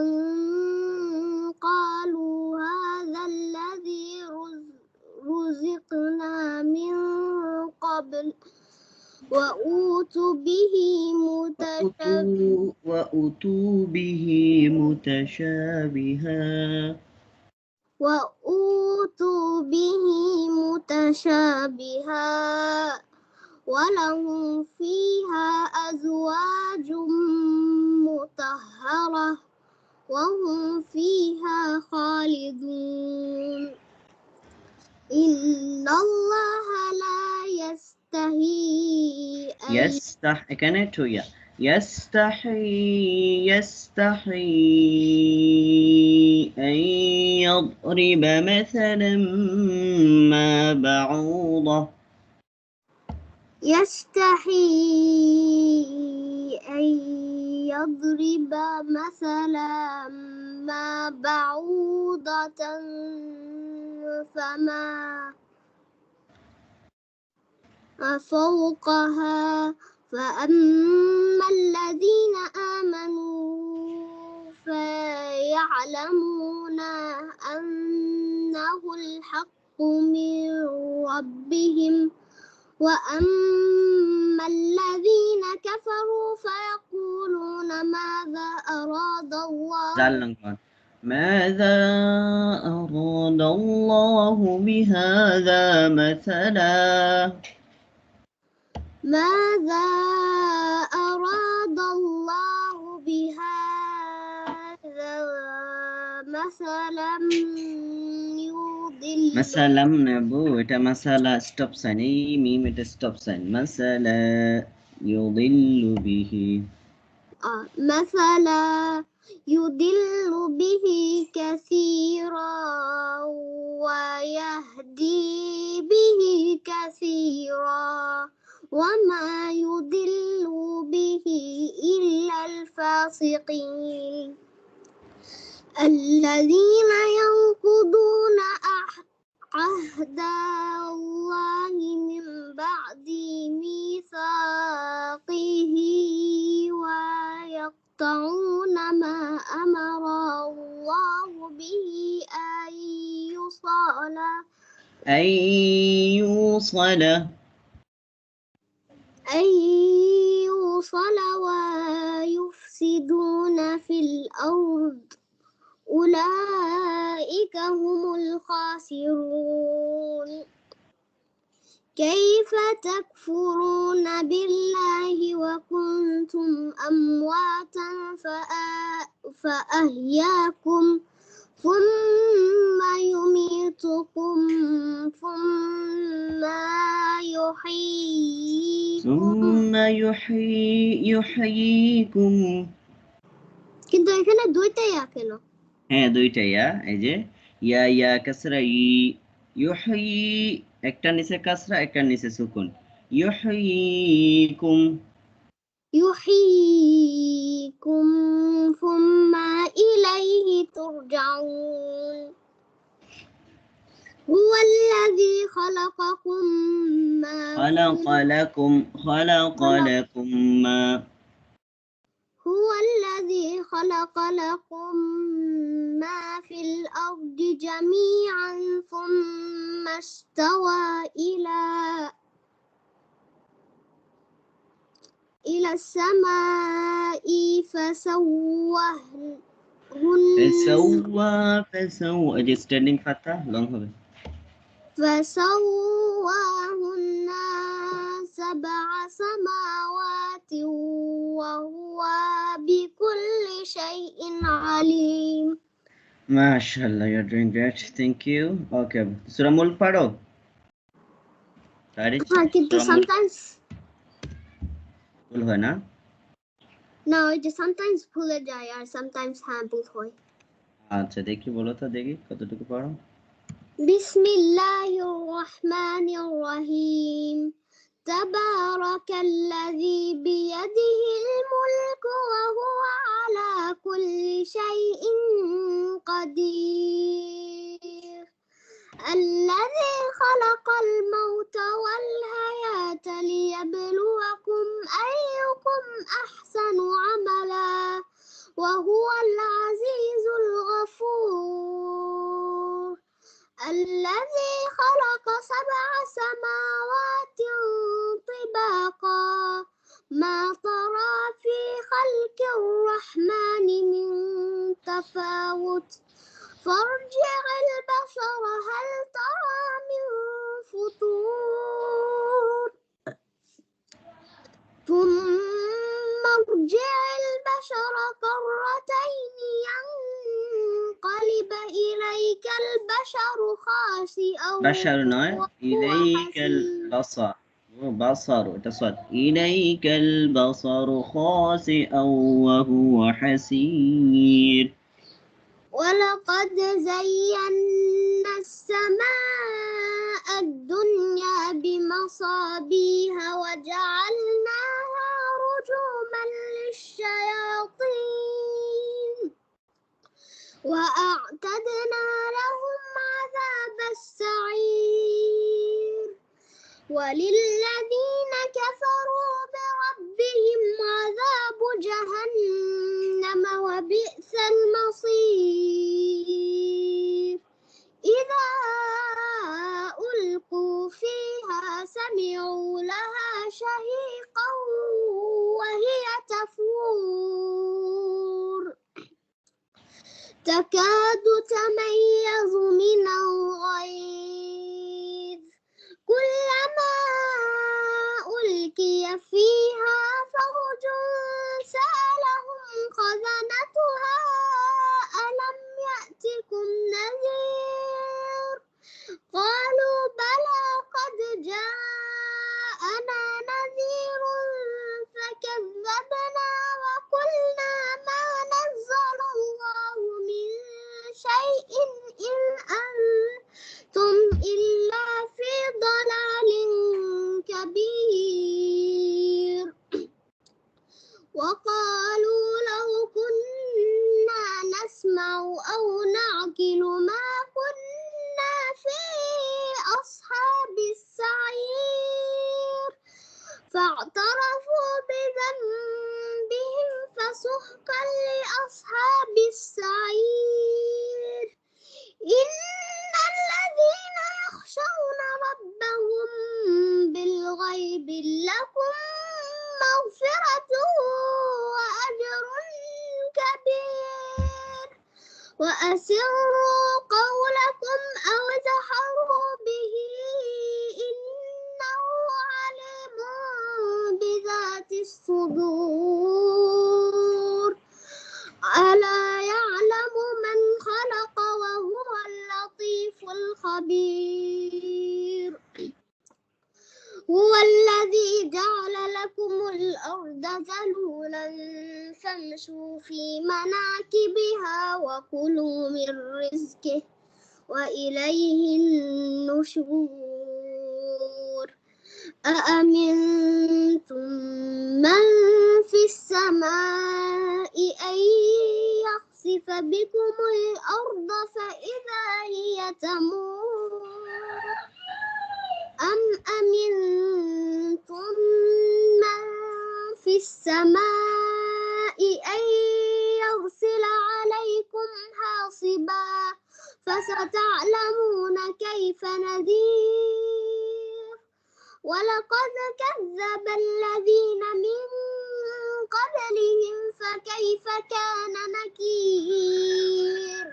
قالوا هذا الذي رزقنا من قبل وأوتوا به متشابها ولهم فيها أزواج مطهرة وهم فيها خالدون إن الله لا এখানে ঠুইয়া يستحي أن يضرب مثلا ما بعوضة يستحي أن يضرب مثلا ما بعوضة فما فوقها فأما الذين آمنوا فيعلمون أنه الحق من ربهم وأما الذين كفروا فيقولون ماذا أراد الله بهذا مثلا ماذا أراد الله بهذا مثلا يضل مثلا نبو এটা মাসালা স্টপ সাইন এই মিম এটা স্টপ সাইন মাসালা يضل به مثلا يضل به كثيرا ويهدي به كثيرا وما يضل به إلا الفاسقين الذين ينقضون عهد الله من بعد ميثاقه ويقطعون ما أمر الله به أن يوصل ويفسدون يفسدون في الأرض أولئك هم الخاسرون كيف تكفرون بالله وكنتم أمواتا فأحياكم ثم يميتكم ثم يحييكم কিন্তু এখানে দুইটা ইয়া কেন হ্যাঁ দুইটা ইয়া এই যে ইয়া কাসরা ইউহয়ি একটা নিচে কাসরা একটা নিচে সুকুন ইউহয়িকুম يحييكم ثم إليه ترجعون هو الذي خلقكم ما خلق لكم ما هو الذي خلق لكم ما في الأرض جميعا ثم استوى إلى السماء فسوى just standing fatha long হবে فسواهن سبع سماوات وهو بكل شيء عليم MashaAllah, you're doing great. Thank you. Okay. Surah Mulk paro. কিন্তু sometimes ভুল হয় না? no, it just sometimes ভুলে যায় আর sometimes হ্যাঁ ভুল হয় আচ্ছা দেখি বলো তো দেখি কতটুকু পারো বিসমিল্লাহির রহমানির রহিম تبارك الذي بيده الملك وهو على كل شيء قدير الذي خلق الموت والحياة ليبلوكم أيكم أحسن عملا وهو العزيز الغفور الذي خلق 7 سماوات طباقا ما ترى في خلق الرحمن من تفاوت فارجع البصر هل ترى من فطور ثم ارجع البصر كرتين ينقلب إليك البشر خاسئا بشر নয় إليك البصر بصر تصد إليك البصر خاسئا وهو حسير ولقد زينا السماء الدنيا بمصابيح وجعلناها رجوما للشياطين وأعتدنا لهم عذاب السعير وللذين كفروا بربهم عذاب جهنم وبئس المصير إذا ألقوا فيها سمعوا لها شهيقا وهي تفور تكاد تميز من الغيظ كلما ألقي فيها فوج سألهم خزنتها ألم يأتكم نذير قالوا بلى قد جاءنا نذير فكذبنا وقلنا ما نزل الله من شيء إن أنتم إلا في ضلال كبير وقالوا لو كنا نسمع أو نعقل ما كنا في أصحاب السعير فاعترفوا بذنبهم فسحقا لأصحاب السعير إن الذين يخشون ربهم بالغيب لهم مغفرة وأجر وأسروا قولكم أو اجهروا به إنه عليم بذات الصدور ألا يعلم من خلق وهو اللطيف الخبير هو الذي جعل لكم الأرض ذلولا فامشوا في مناكبها وكلوا من رزقه وإليه النشور أأمنتم من في السماء أن يخسف بكم الأرض فإذا هي تمور أم أمنتم من في السماء أن يرسل عليكم حاصبا فستعلمون كيف نذير ولقد كذب الذين من قبلهم فكيف كان نكير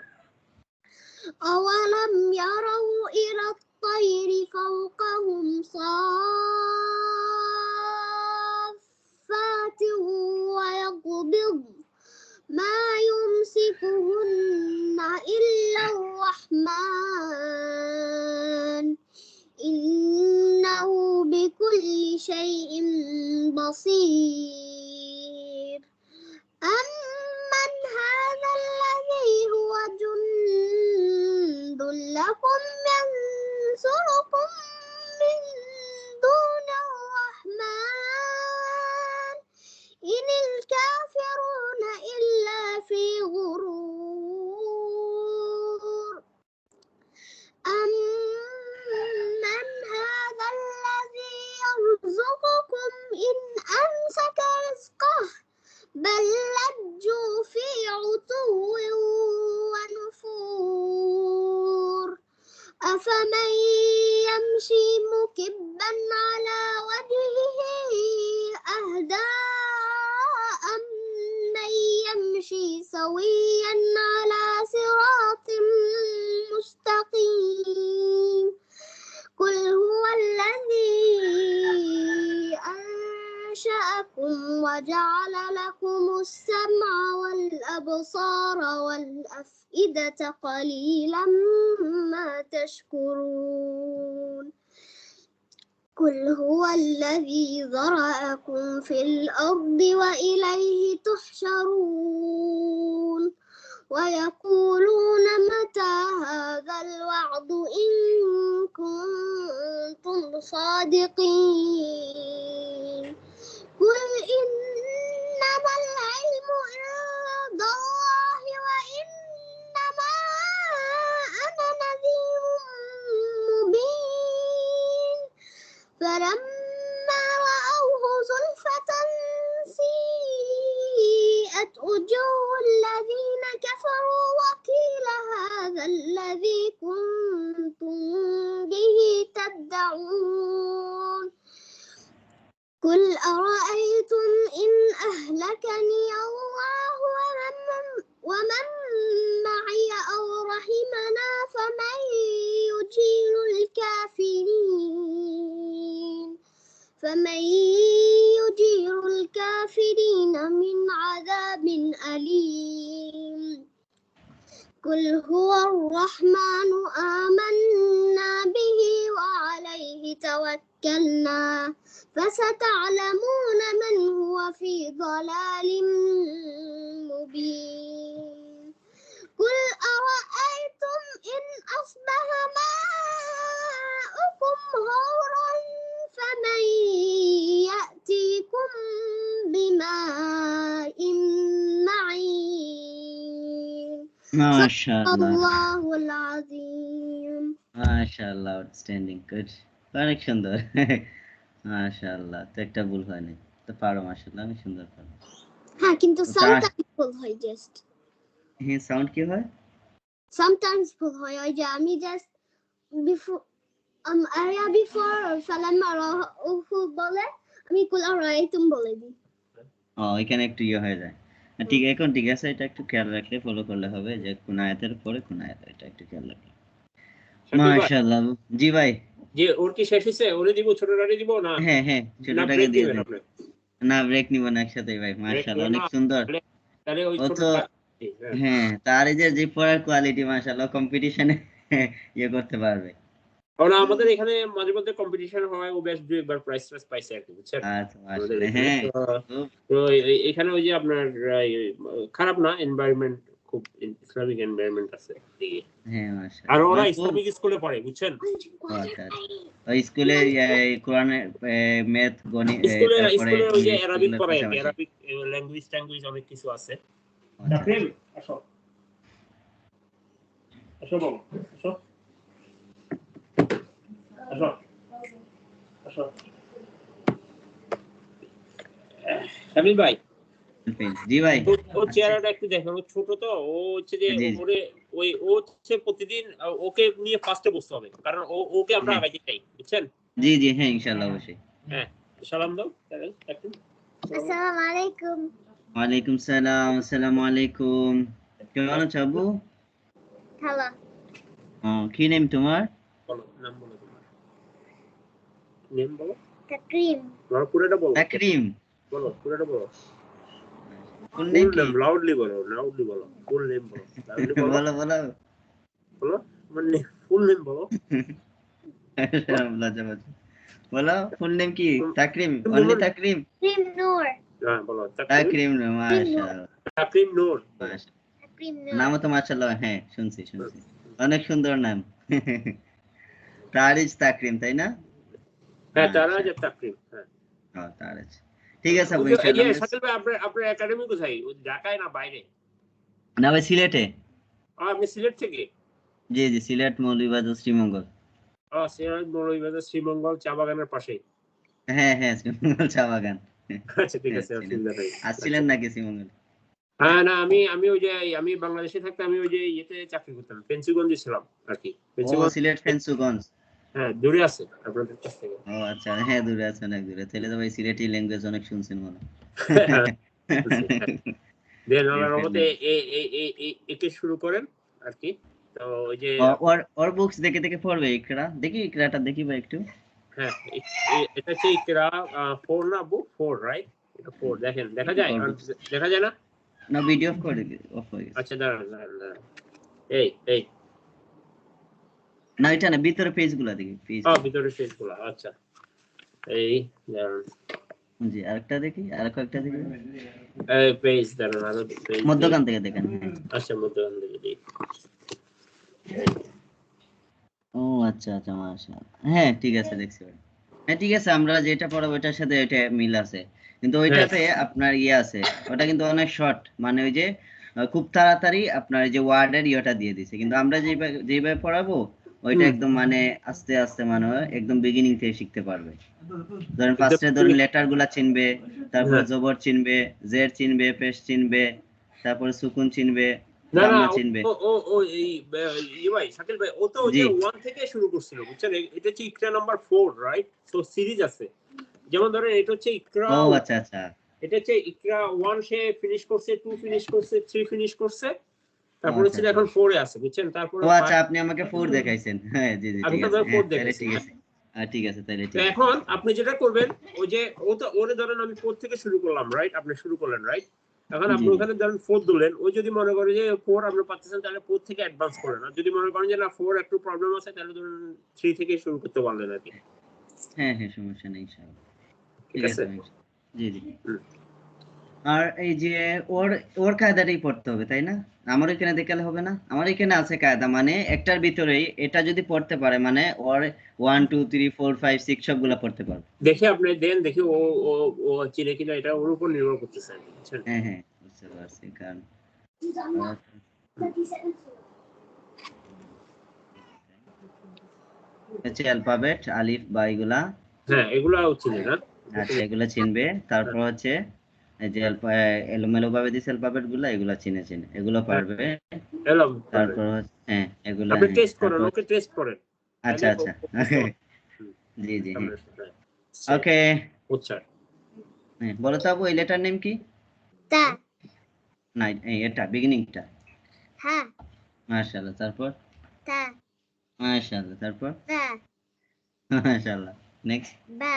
أولم يروا إلى الطير فوقهم صافات ويقبض ما يمسكهن إلا الرحمن إنه بكل شيء بصير أمن هذا الذي هو جند لكم ينصركم من دون الرحمن إن الكافرون إلا في غرور أمن هذا الذي يرزقكم إن أمسك رزقه بل لجوا في عتو ونفور أفمن يمشي مكبا على وجهه أهدى أمن يمشي سويا على صراط مستقيم قل هو الذي أنشأكم وجعل لكم السمع والأبصار والأفئدة قليلا ما تشكرون قل هو الذي ذرأكم في الأرض وإليه تحشرون ويقولون متى هذا الوعد إن كنتم صادقين قل إنما العلم عند الله وإنما أنا نذير مبين فلما رأوه زلفة سيئت وجوه الذين كفروا وقيل هذا الذي كنتم به تدعون قل أرأيتم إن أهلكني الله ومن معي أو رحمنا فمن يجير الكافرين من عذاب أليم قل هو الرحمن آمنا به وعليه توكلنا فستعلمون من هو في ضلال مبين قل أرأيتم إن أصبح ماؤكم غورا فمن يأتيكم بماء معين ما شاء الله الله العظيم ما شاء الله outstanding good অনেক সুন্দর মাশাআল্লাহ তো একটা ভুল হয়নি তো পারো মাশাআল্লাহ অনেক সুন্দর পারো হ্যাঁ কিন্তু তো sometimes ভুল হয় জাস্ট হ্যাঁ সাউন্ড কি হয় sometimes ভুল হয় ওই যে আমি জাস্ট before area before ফালাম্মা রাউহু বলে আমি কুল আরাইতুম বলে দিই এখানে একটু ইয়ে হয়ে যায় ঠিক এখন ঠিক আছে, এটা একটু খেয়াল রাখলে ফলো করলে হবে যে কোন আয়াতের পরে কোন আয়াত, এটা একটু খেয়াল রাখলে। শাকিল ভাই, মাশাআল্লাহ। জি ভাই। যে ওর কি শেষ হয়েছে? ওরে দিব, ছোটটারে দিব না? হ্যাঁ হ্যাঁ, না ছোটটাকে ব্রেক দিয়ে দিবেন দেন। আপনি? না, ব্রেক নিব না, একসাথে ভাই। ব্রেক মাশাআল্লাহ, দিবেন অনেক না? সুন্দর। তাহলে তাহলে ওই ও তো ছোটটা, হ্যাঁ। হ্যাঁ, তার এই যে পড়ার কোয়ালিটি মাশাআল্লাহ, কম্পিটিশনে ইয়ে করতে পারবে। কারণ আমাদের এখানে মাঝে মধ্যে কম্পিটিশন হয়, ও বেশ 2 একবার প্রাইজ পাইছে আর কি, বুঝছেন আচ্ছা, আমাদের মাশাআল্লাহ। এখানে। হ্যাঁ, তো খুব। তো এখানে ওই যে আপনার খারাপ না এনভায়রনমেন্ট, খুব ইসলামিক এনভায়রনমেন্ট আছে এদিকে। হ্যাঁ, আর মাশাআল্লাহ, ওরা মানে খুব। ইসলামিক স্কুলে পড়ে, বুঝছেন। ও আচ্ছা আচ্ছা। ওই স্কুলে কোরআনের ম্যাথ, গণিত, স্কুলে তারপরে স্কুলে ওই যে ইংলিশ, অ্যারাবিক এগুলোর পড়ায় আর কি, পাশাপাশি। অ্যারাবিক ল্যাঙ্গুয়েজ ট্যাঙ্গুয়েজ অনেক কিছু আছে। আচ্ছা জাফরিন, আচ্ছা। আসো আসো বাবু, আসো আসো আসো। শামিল ভাই, জি ভাই। ও আচ্ছা, চেহারাটা একটু দেখেন, ও ছোট তো, ও হচ্ছে যে জি জি। ওরে ও হচ্ছে প্রতিদিন ওকে নিয়ে ফার্স্টে বসতে হবে, কারণ ওকে আমরা হ্যাঁ, আগাইতে চাই, বুঝছেন। জি জি, হ্যাঁ, ইনশাআল্লাহ, অবশ্যই। হ্যাঁ, সালাম দাও তাহলে একটু। Assalamu alaikum. ওয়ালাইকুম সালাম, আসসালামু আলাইকুম। কেমন আছো আবু? Hello. কি নেম তোমার? বলো নাম, বলো তোমার নেম, বলো Takrim. তোমার পুরোটা বলো, তাকরিম। বলো পুরোটা বলো। ফুল নেম ফুল কি? নেম লাউডলি বলো, লাউডলি বলো, ফুল নেম বলো, লাউডলি বলো, বলো বলো। বলো মানে ফুল নেম বলো। লজ্জা পাচ্ছি। বলো, ফুল নেম কি? তাকরিম, তুমি অনলি বলো। তাকরিম। Takrim Noor. হ্যাঁ বলো, তাকরিম, তাকরিম, Takrim Noor. মাশাআল্লাহ। তাকরিম নূর বলো। মাশাআল্লাহ। Takrim Noor. নামও তো মাশাআল্লাহ, হ্যাঁ, শুনছি শুনছি। অনেক সুন্দর নাম। তারিজ তাকরিম, তাই না? হ্যাঁ, তারা যে মাশাআল্লাহ। তাকরিম, হ্যাঁ। তারিজ। ঠিক আছে ওই আবু, যে ইনশাআল্লাহ আমরা। শাকিল ভাই, আপনার আপনার একাডেমি কোথায়? ওই ঢাকায় না বাইরে? না ভাই, সিলেটে। আপনি সিলেট থেকে? জি জি, সিলেট, মৌলভীবাজার, শ্রীমঙ্গল। সিলেট মৌলভীবাজার শ্রীমঙ্গল চা বাগানের পাশেই। হ্যাঁ হ্যাঁ, শ্রীমঙ্গল চা বাগান। আচ্ছা ঠিক হ্যাঁ, আছে, চিনেন। অসুবিধা নেই। আচ্ছা। আসছিলেন নাকি শ্রীমঙ্গল? হ্যাঁ না, আমি ওই যে আমি বাংলাদেশে থাকতে আমি ওই যে ইয়েতে চাকরি করতাম, ফেন্সিগঞ্জে ছিলাম আর কি, ও, ফেন্সিগঞ্জ। সিলেট ফেঞ্চুগঞ্জ। হ্যাঁ, দূরে আছে আপনাদের কাছ থেকে। ও আচ্ছা, হ্যাঁ, দূরে আছে, অনেক দূরে। তাহলে তো ভাই সিলেটি ল্যাঙ্গুয়েজ অনেক শুনছেন মনে হয়। হ্যাঁ, দেন আল্লাহর ডিফারেন্ট রহমতে ল্যাঙ্গুয়েজ। একে শুরু করেন আর কি। তো ওই যে ওর ওর বুকস দেখে দেখে পড়বে ইকরা, দেখি ইকরাটা দেখি ভাই একটু। হ্যাঁ, এটা হচ্ছে ইকরা 4 না বুক 4, রাইট? এটা 4, দেখেন দেখা যায়? ওর বুকস। দেখা যায় না? না, ভিডিও অফ করে অফ হয়ে গেছে। আচ্ছা দাঁড়ান দাঁড়ান দাঁড়ান। এই না, এটা না, ভিতরে পেজগুলো দেখি, পেজ। ভিতরে পেজগুলো, আচ্ছা এই দাঁড়ান, জি, আরেকটা দেখি, আর কয়েকটা দেখি। এই পেজ দাঁড়ান, আরো পেজ নেই। মধ্যখান থেকে দেখেন, হ্যাঁ। আচ্ছা মধ্যখান থেকে দিই। ও আচ্ছা আচ্ছা, মাশাআল্লাহ। হ্যাঁ, ঠিক আছে, দেখছি ভাই। হ্যাঁ, ঠিক আছে, আমরা যেটা পড়াবো ওইটার সাথে এটা মিল আছে। কিন্তু হ্যাঁ ওইটাতে আপনার ইয়ে আছে। ওটা কিন্তু অনেক শর্ট, মানে ওই যে খুব তাড়াতাড়ি আপনার এই যে ওয়ার্ডের ইয়েটা দিয়ে দিছে, কিন্তু আমরা যেভাবে যেভাবে পড়াবো ওইটা হুম, একদম মানে আস্তে আস্তে, মানে একদম বিগিনিং থেকে শিখতে পারবে। ধরেন একদম ফার্স্টে ধরেন লেটার গুলা চিনবে, তারপরে হ্যাঁ। জবর চিনবে, জের চিনবে, পেশ চিনবে, তারপরে সুকুন চিনবে, না না, দাম্মা চিনবে। ও এই ভাই শাকিল ভাই, ও তো ওই জি। যে 1 থেকে শুরু করছিল, বুঝছেন। এটা হচ্ছে ইকরা নাম্বার 4, রাইট? তো সিরিজ আছে, যেমন ধরেন এটা হচ্ছে ইকরা, ও আচ্ছা আচ্ছা। এটা হচ্ছে ইকরা 1 সে ফিনিশ করছে, 2 ফিনিশ করছে, 3 ফিনিশ করছে, ও তারপর আচ্ছা হচ্ছে যে আচ্ছা। এখন 4 এ আছে, বুঝছেন। তারপরে ও আচ্ছা, 5, আপনি আমাকে ফোর দেখাইছেন। হ্যাঁ, জি জি, আমি ঠিক তো আছে, 4 হ্যাঁ, তাহলে দেখাইছি। ঠিক আছে। ঠিক আছে, তাহলে তো ঠিক আছে। এখন আপনি যেটা করবেন, ওই যে ও তো ওরে ধরেন আমি 4 থেকে শুরু করলাম, রাইট? আপনি শুরু করলেন, রাইট? এখন জি আপনি জি। ওখানে ধরেন 4 দিলেন, ওই যদি মনে করে যে 4 আপনি পাচ্ছেন, তাহলে 4 থেকে অ্যাডভান্স করেন। আর যদি মনে করেন যে না 4 একটু প্রবলেম আছে, তাহলে ধরুন 3 থেকে শুরু করতে পারলেন আর কি। হ্যাঁ হ্যাঁ, সমস্যা নেই, ইনশাআল্লাহ। ঠিক ঠিক আছে। আছে ভাই। জি জি। হুম। আর এই যে ওর ওর কায়দাটাই পড়তে হবে, তাই না? আমার এখানে দেখালে হবে না? আমার এখানে আছে কায়দা, মানে একটার ভিতরেই এটা যদি পড়তে পারে, মানে ওর 1 2 3 4 5 6 সবগুলা পড়তে পারবে। দেখি আপনি দেন, দেখি ও ও ও চিনে কিনা, এটা ওর উপর নির্ভর করতেছে আর কি, বুঝছেন। হ্যাঁ হ্যাঁ, বুঝতে পারছি, কারণ হচ্ছে অ্যালফাবেট, আলিফ বা এগুলা। হ্যাঁ, এগুলাও চিনে না। আচ্ছা, এগুলা চিনবে। তারপর হচ্ছে এই যে এলোমেলো ভাবে দিছে অ্যালফাবেট গুলা, এগুলা চিনে চিনে এগুলো হ্যাঁ, পারবে। এলাম পারবে। তারপর হ্যাঁ, এগুলা, আপনি হ্যাঁ, টেস্ট করেন, তারপর ওকে টেস্ট করেন, আচ্ছা তাহলে আচ্ছা। বুঝতে পারবেন। হুম, জি জি, হ্যাঁ। সামনে আসুন, হ্যাঁ। সেই, ওকে। বুঝছেন। হ্যাঁ, বলো তো আবু, এই লেটার নেম কি? Ta. না এটা বিগিনিংটা ها মাশাআল্লাহ তারপর تا মাশাআল্লাহ তারপর ثا মাশাআল্লাহ next با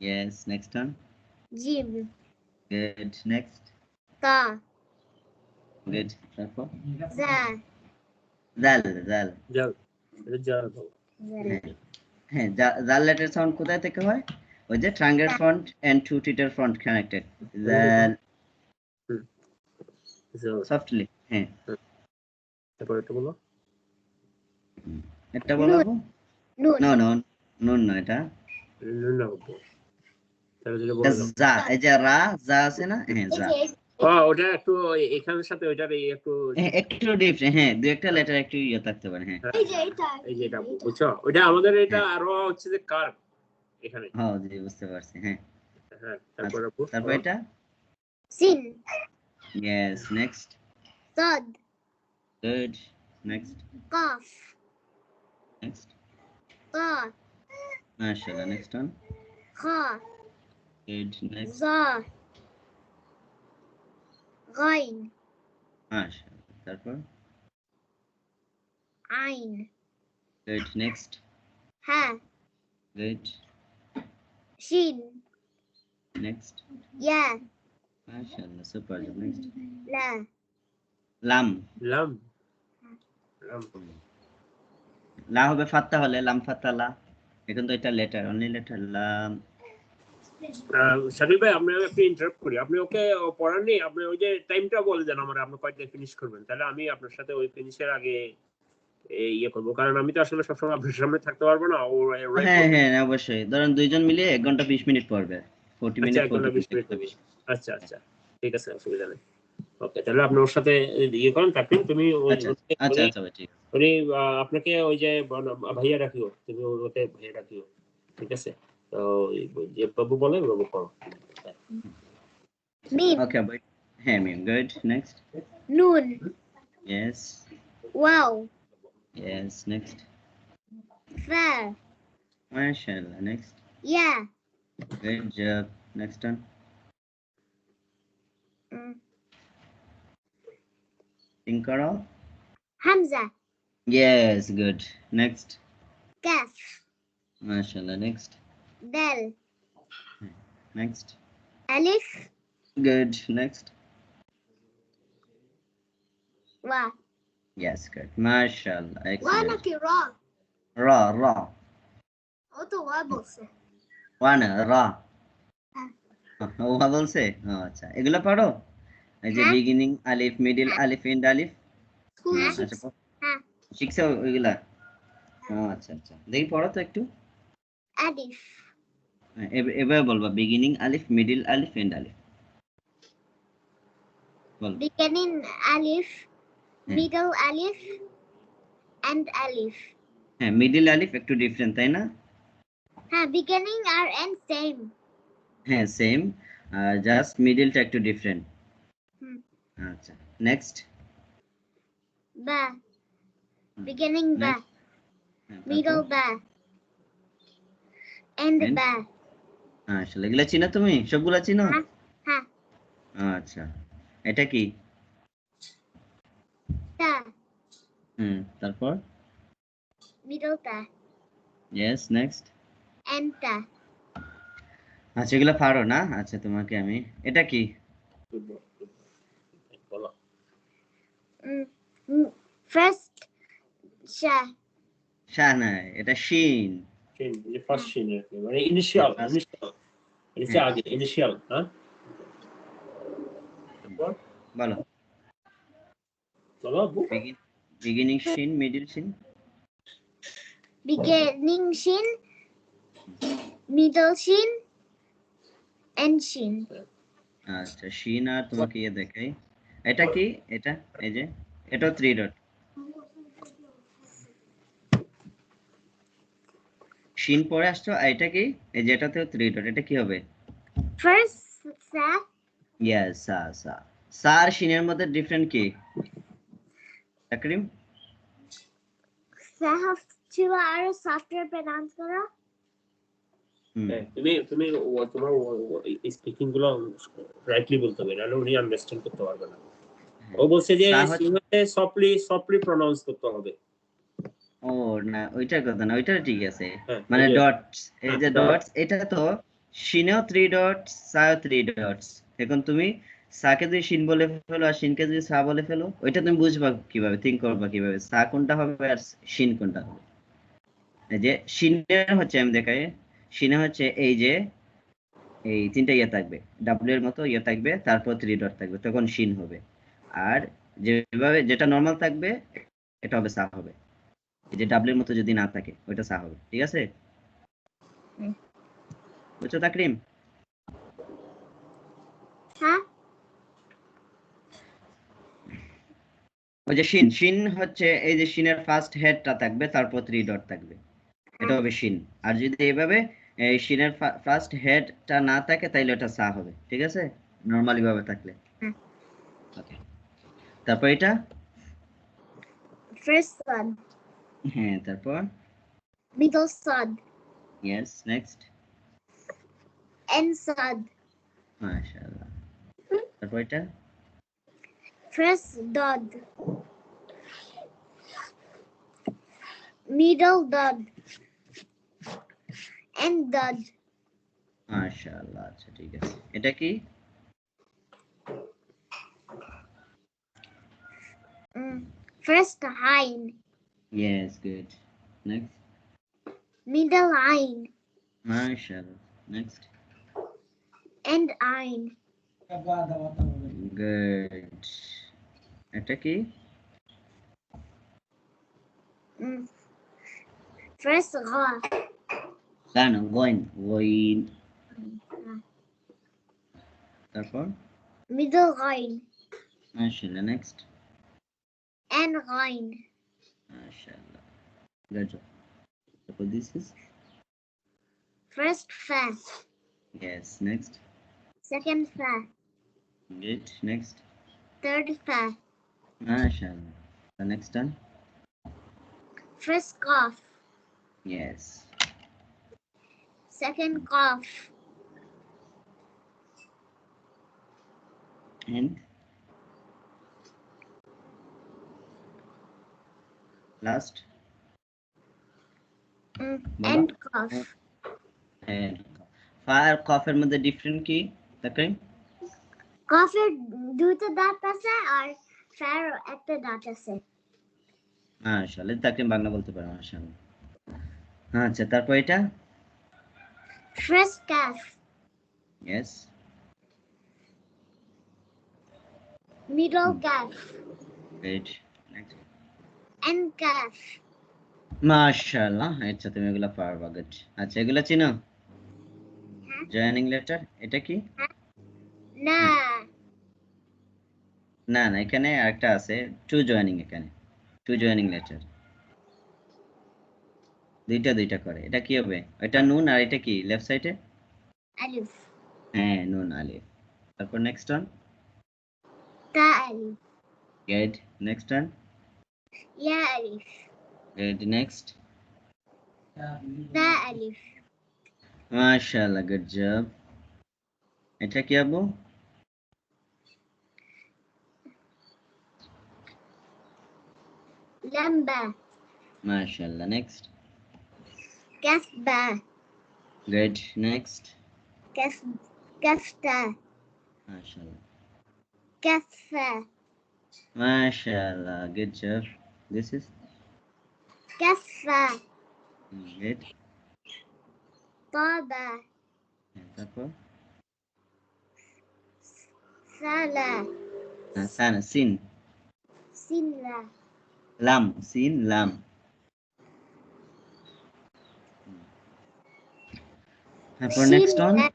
yes next one جيم good next طا good তারপর ذا জাল জাল জাল এটা জাল ذا হ্যাঁ জাল লেটার সাউন্ড কোথায় থেকে হয় ওই যে ট্রায়াঙ্গেল ফ্রন্ট এন্ড টু টিটার ফ্রন্ট কানেক্টেড জাল জাল সফটলি হ্যাঁ তারপর এটা বলো এটা বলাবো نون নো নো নুন না এটা না বলবো তাহলে যেটা এটা বলে দাও যা এই যে রা যা আছে না হ্যাঁ যা ওটা একটু এখানের সাথে ওইটার একটু হ্যাঁ, একটু ডিফারেন্ট হ্যাঁ দুই একটা লেটার একটু ইয়ে থাকতে পারে হ্যাঁ এই যে এটা বুঝছো ওইটা আমাদের এটা আরো হচ্ছে যে কার্ভ এখানে হ্যাঁ জি বুঝতে পারছি হ্যাঁ হ্যাঁ তারপর তারপর এটা سين yes next صاد good next قاف next طا mashallah next one خا good next ظا غين mashallah তারপর عين good next ها good شين next يا mashallah super next لا লাম লাম লাম লা হবে ফাত্তা হলে লাম ফাত্তা লা এখন তো এটা লেটার অনলি লেটার লাম শাকিল ভাই আপনি একটু ইন্টারাপ্ট করি আপনি ওকে পড়াননি আপনি ওই যে টাইমটা বলে দেন আমার আপনি কয়টায় ফিনিশ করবেন তাহলে আমি আপনার সাথে ওই ফিনিশের আগে ইয়ে করবো কারণ আমি তো আসলে সবসময় আপনার সামনে থাকতে পারবো না ও হ্যাঁ হ্যাঁ অবশ্যই ধরেন দুইজন মিলে 1 ঘন্টা 20 মিনিট পড়বে 40 মিনিট 40 মিনিট আচ্ছা আচ্ছা ঠিক আছে অসুবিধা নেই ওকে তাহলে আপনি ওর সাথে ইয়ে করেন তারপর তুমি আচ্ছা আচ্ছা আচ্ছা ভাই, ঠিক আছে উনি আপনাকে ওই যে ভাইয়া রাখিও তুমি ওতে ভাইয়া রাখিও ঠিক আছে তো যে বাবু বলে বাবু করো ميم okay but হ্যাঁ মিম good next نون yes واو yes next فا mashallah next يا good job next one think করো همزة yes good next كاف mashallah next دال next ألف good next وا yes good mashallah وأنا excellent كرا ra أوتو وابوسه one রা ওয়া বলছে ও আচ্ছা এগুলো পড়ো এই যে হ্যাঁ। Beginning Alif middle Alif and আলিফ سكول আচ্ছা ها শিখছো ওইগুলা ও আচ্ছা আচ্ছা দেখি পড়ো তো একটু ألف এবার বলবা beginning Alif middle Alif and Alif ball beginning ألف হ্যাঁ। middle ألف and ألف হ্যাঁ মিডল আলিফ একটু ডিফারেন্ট তাই না ها beginning আর end same হ্যাঁ সেম আর জাস্ট মিডলটা একটু ডিফারেন্ট হুম। আচ্ছা নেক্সট با beginning با হ্যাঁ, middle با end And? با আসলে এগুলা চিনো তুমি সবগুলা চিনো ها ها আচ্ছা এটা কি تا তারপর middle تا ইয়েস নেক্সট end تا আচ্ছা এগুলা পারো না আচ্ছা তোমাকে আমি এটা কি বলো first شا শাহ না এটা শিন যে ফার্স্ট সিন মানে ইনিশিয়াল এটা আগে ইনিশিয়াল হ্যাঁ তারপর বলো বলো বিগিনিং শিন মিডল শিন beginning shin middle shin end shin আচ্ছা শিন আর তোমাকে ইয়ে দেখাই এটা কি এটা এই যে এটা 3 ডট শিন পরে আসছো আর এটা কি এই যে এটাতেও 3 ডট এটা কি হবে first sa ইয়েস সা আর শিনের মধ্যে ডিফারেন্ট কি তাকরিম sa হচ্ছে আর সফটওয়্যার প্রনাউন্স করা তুমি তোমার স্পিকিং গুলো রাইটলি বলতে হবে নাহলে উনি আন্ডারস্ট্যান্ড করতে পারবে না ও বলছে যে সা হচ্ছে সফটলি প্রনাউন্স করতে হবে। ও না, ওইটার কথা না, ওইটা ঠিক আছে। হ্যাঁ, মানে এই যে ডটস, এই যে dot। ডটস, এটা তো শিনেও 3 ডটস, সাও 3 ডটস। এখন তুমি সাকে যদি শিন বলে ফেলো আর শিনকে যদি সা বলে ফেলো, ওইটা তুমি বুঝবা কিভাবে, থিঙ্ক করবা কিভাবে সা কোনটা হবে আর শিন কোনটা হবে। এই যে শিনের হচ্ছে, আমি দেখাই, শিনে হচ্ছে এই যে এই তিনটা ইয়ে থাকবে, ডাব্লিউ এর মতো ইয়ে থাকবে, তারপর 3 ডট থাকবে, তখন শিন হবে। আর যেভাবে যেটা নরমাল থাকবে এটা হবে সা হবে। এই যে ডাব্লিউ এর মতো যদি না থাকে ওইটা সা হবে, ঠিক আছে? বুঝছো তাকরিম? হ্যাঁ, ওই যে শিন, শিন হচ্ছে এই যে শিনের ফার্স্ট হেডটা থাকবে, তারপর 3 ডট থাকবে, এটা হবে শিন। আর যদি এইভাবে এই শিনের ফার্স্ট হেডটা না থাকে তাইলে ওটা সা হবে, ঠিক আছে, নরমালি ভাবে থাকলে। ওকে, তারপর এটা, first sad, হ্যাঁ, তারপর middle sad, yes, next, end sad, মাশাআল্লাহ। তারপর এটা first dot, middle dot, end dot, মাশাআল্লাহ। আচ্ছা ঠিক আছে, এটা কি? first hind, yes, good, next, middle hind, মাশাআল্লাহ, নেক্সট, end hind, গুড। এটা কি? first ra, কেন গোইন, গোইন, তারপর middle hind, মাশাআল্লাহ, নেক্সট, end hind, মাশাআল্লাহ, গুড জব। তারপর this is, first fa, yes, next, second fa, good, next, third fa, মাশাআল্লাহ, the next one, first cough, yes, second cough, and last, end cough, and ফা আর কফের মধ্যে different কি তাকরিম? কফের দুটো দাঁত আছে আর fur একটা দাঁত আছে। মাশাআল্লাহ, তাকরিম বাংলা বলতে পারে, মাশাআল্লাহ। আচ্ছা, তারপর এটা, First calf, yes, middle calf, great, next, end calf, মাশাআল্লাহ। আচ্ছা, তুমি এগুলা পারবা, গুড। আচ্ছা, এগুলা চিনো? জয়েনিং লেটার, এটা কি? না না না, এখানে আরেকটা আছে, টু জয়েনিং, এখানে টু জয়েনিং লেটার, দুইটা করে, এটা কি হবে? এটা নুন, আর এটা কি লেফট সাইডে? alif, হ্যাঁ, নুন আলিফ। তারপর next one, ta alif, good, next one, ya alif, good, next, ta alif, মাশাআল্লাহ, গুড জব। এটা কি আবু? lam ba, মাশাআল্লাহ, next, kaf ba, good, next, kaf ta, মাশাআল্লাহ, kaf fa, মাশাআল্লাহ, good job. This is kaf fa, good. ta ba, তারপর sa la, সানা, scene, sin la, লাম, scene, লাম। তারপর shin নেক্সট ওয়ান, la,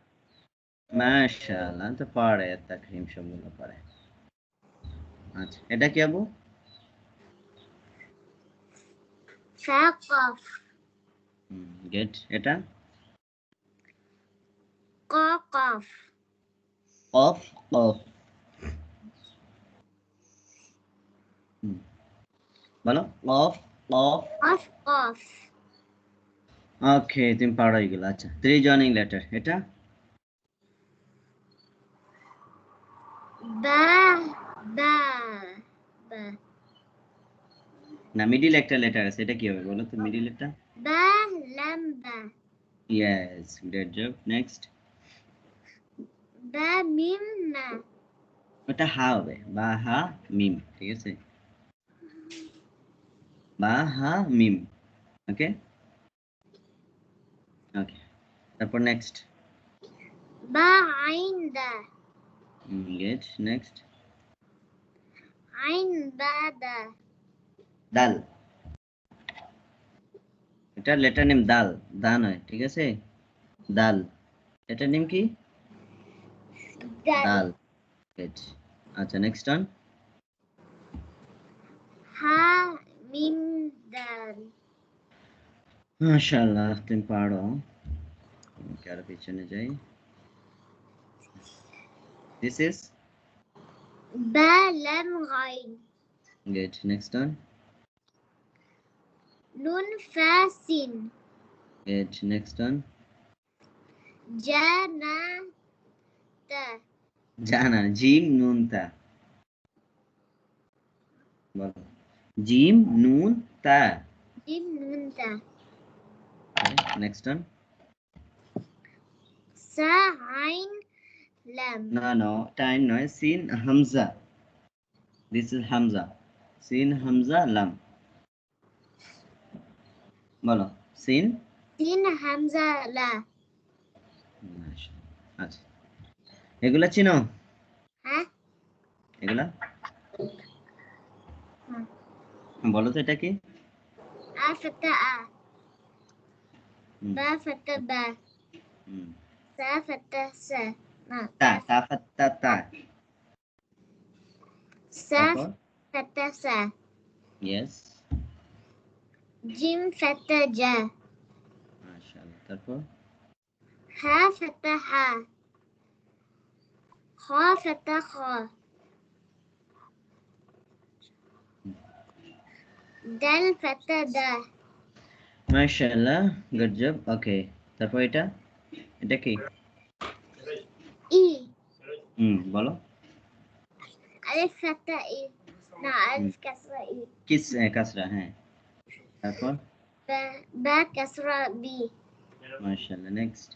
মাশাআল্লাহ, তো পারে তাকরিম, সবগুলো পারে। আচ্ছা, এটা কি আবু? fa qaf, good. এটা qa qaf, কফ, কফ, বলো, কফ, কফ। qaf qaf, ওকে, তুমি পারো এগুলো। আচ্ছা, থ্রি জয়েনিং লেটার, এটা ba ba, না মিডিল একটা লেটার আছে, এটা কি হবে বলো তো মিডিল একটা? Ba, lam, ba. Yes, great job. Next. Ba, mim, ma. ওটা হা হবে, বা হা মিম, ঠিক আছে? বা হা মিম। ওকে ওকে, তারপর নেক্সট। Ba, ain, da. গেট। নেক্সট। Ain, ba, da. দাল, এটা লেটার নেম দাল, দা নয়, ঠিক আছে? দাল, এটার নেম কি? Dal. দাল। গেট। আচ্ছা next one. Ha, mim, dal. মাশাআল্লাহ, তুমি পারো। ওকে, আর পিছনে যাই। This is Ba, lam, ghain. গেট। Next one. Nun, fa, sin. গেট। Next one. Ja, na, ta. জানা, জিম নুন তা। বলো, জিম নুন তা। Jim, nun, ta. Next one. Sa, ain, lam. না না, টাইম নয়, সিন হামজা। দিস ইজ হামজা, সিন হামজা লাম। বলো, সিন। Sin, hamza, la. আচ্ছা, এগুলা চিনো? Ha? এগুলা Ha. বলো তো এটা কি? A, fata, a. Hmm, Ba, fata, ba. Hmm. Sa, fata, sa. No. তা, তা ফাত্তা তা। Sa, তারপর fata, sa. Yes, Jim, fata, ja. মাশাআল্লাহ। তারপর Ha, fata, ha. Ha, fata, kha. Dal, fata, da. মাশাআল্লাহ, গুড জব। ওকে, তারপর এটা, এটা কি? I. বলো। Alif, fata, I. No, alif, kasra, I. কিস কাসরা, হ্যাঁ। তারপর Ba, ba, kasra, b. মাশাআল্লাহ। Next.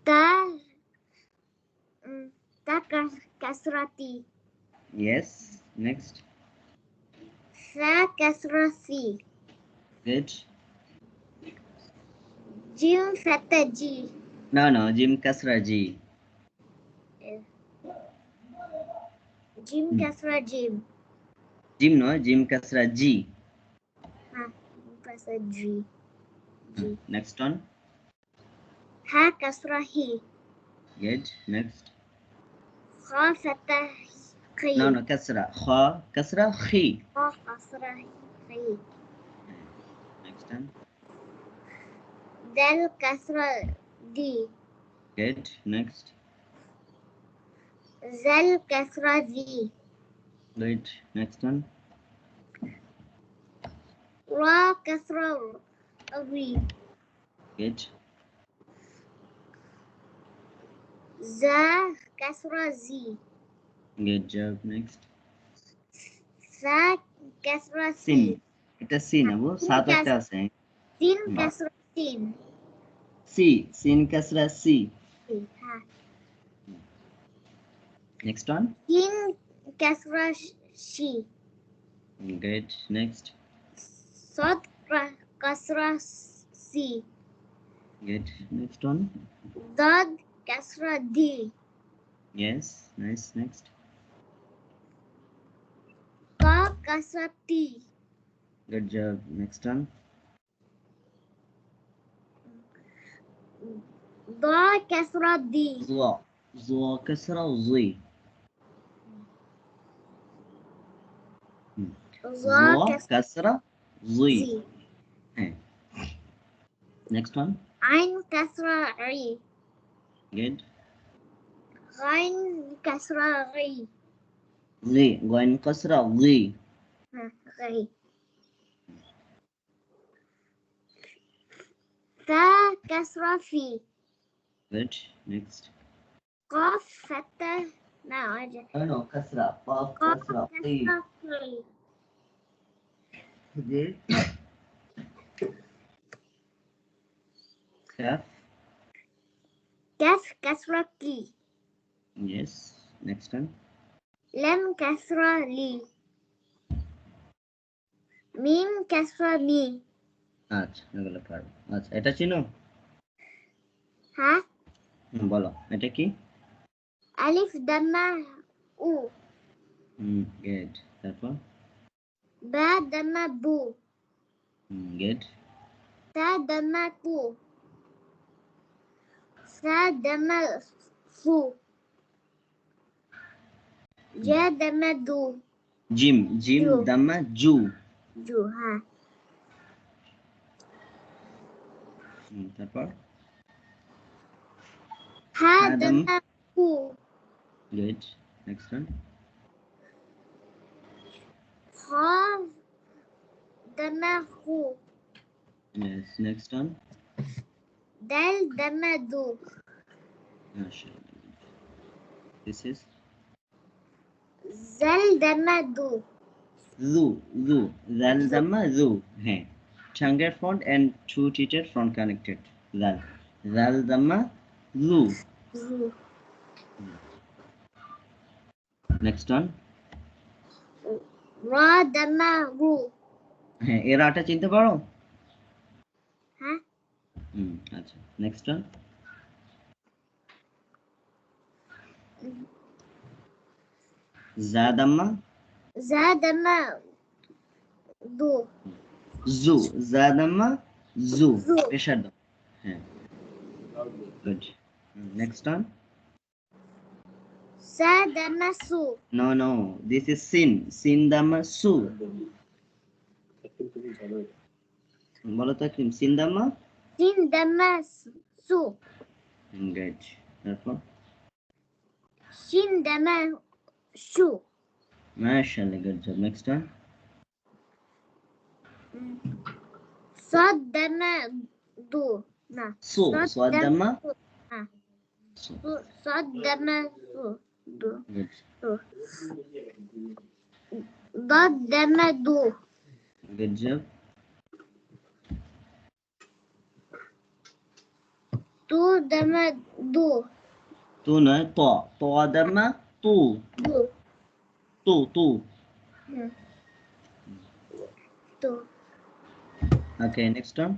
Ta, ta, kasra, t. Yes. Next. Sa, kasra, si. Good. Jim, fata, g. না না, জিম কাসরা জি। Jim, kasra, jim. জিম নয়, জিম কাসরা জি। Ha, kasra, g. G. Next one. Ha, kasra, hi. Good. Next. Ha, fata, khi. না না, কাসরা খ, কাসরা খি। Ha, kasra, hi. Next one. Dal, kasra, d. Good. Next. Zal, kasra, z. Good. Next one. Ra, kasra, ri. Good. Za, kasra, z. Good job. Next. Sa, kasra, সিন, si. এটা সিন আবু, সাত একটা আছে। Sin, kasra, sin. সি, সিন কাসরা সি। Ha. Next one. Sin, kasra, shi. Good. Next. Sod, kasra, si. Good. Next one. Dod, kasra, d. Yes, nice. Next. Ka, kasra, t. Good job. Next one. Da, kasra, d. জুয়া, জুয়া কাসরা জি। Za, জুয়া kasra, কাসরা জি। z. হ্যাঁ। Next one. Ain, kasra, ri. Good. Ghain, kasra, ri. জি, গয়েন কাসরা জি। Ha, ri. Fa, kasra, fi. Good. Next. Qaf, fata, Now I just No, kasra. Qaf kasra. Qi. Ji. Kaf. Kaf kasra ki. Yes. Next one. Lam kasra li. Mim kasra mi. আচ্ছা এগুলো পারবো। আচ্ছা এটা চিনো? Ha? বলো এটা কি? Alif dhamma u. Good. তারপর? Ba dhamma bu. Good. Ta dhamma ku. Sa dhamma fu. Ja dhamma du. Gym gym Ju. Damma জু। Ju ha. তারপর? Ha Ha dhamma ku. Good. Next one? Ha dhamma hu. Yes. Next one? Dal dhamma du. MashaAllah. This is Zal dhamma du. Zu. Zu. Zal Dhamma Zu. Hey. Tongue front and two teeth front connected. Zal. Zal Dhamma Zu. Zu. Next one? Ra dhamma ru. হ্যাঁ এর আটা চিনতে পারো? Ha? আচ্ছা next one? জাদাম্মা Za dhamma du. জু। জাদাম্মা জু। Zu. প্রেশার দাও। হ্যাঁ good. Next one? Sa dhamma su. No no this is সিন। সিন দাম্মা সু। বলো তো কি সিন দাম্মা? Sin dhamma su. গুড। তারপর? Shin dhamma shu. মাশাআল্লাহ good job. Next one? Sad dhamma du. Na. সু। সোয়াদ দাম্মা su. Ha. সু। Sad dhamma su. Du. Good. Du. Dad dhamma du. Good job. Tu dhamma du. তু নয় ত। ত দাম্মা তু। Du. তু তু। Tu. Okay next one?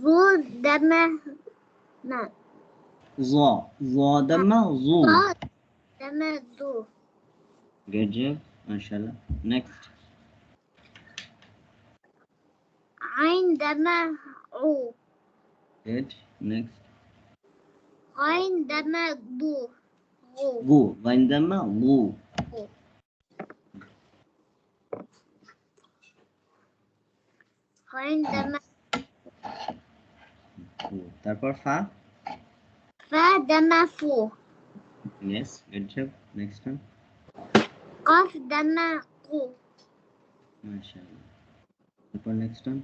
Zu dhamma na. জ। জ দাম্মা জু। Sad dhamma du. Good job মাশাআল্লাহ। Next? Ain dhamma u. Good. Next? Ain dhamma du. Gu. গু। গাইন দাম্মা গু। Ain dhamma. গু। তারপর ফা? Fa dhamma fu. Yes good job. Next one? Qaf dhamma qu. মাশাআল্লাহ। তারপর next one?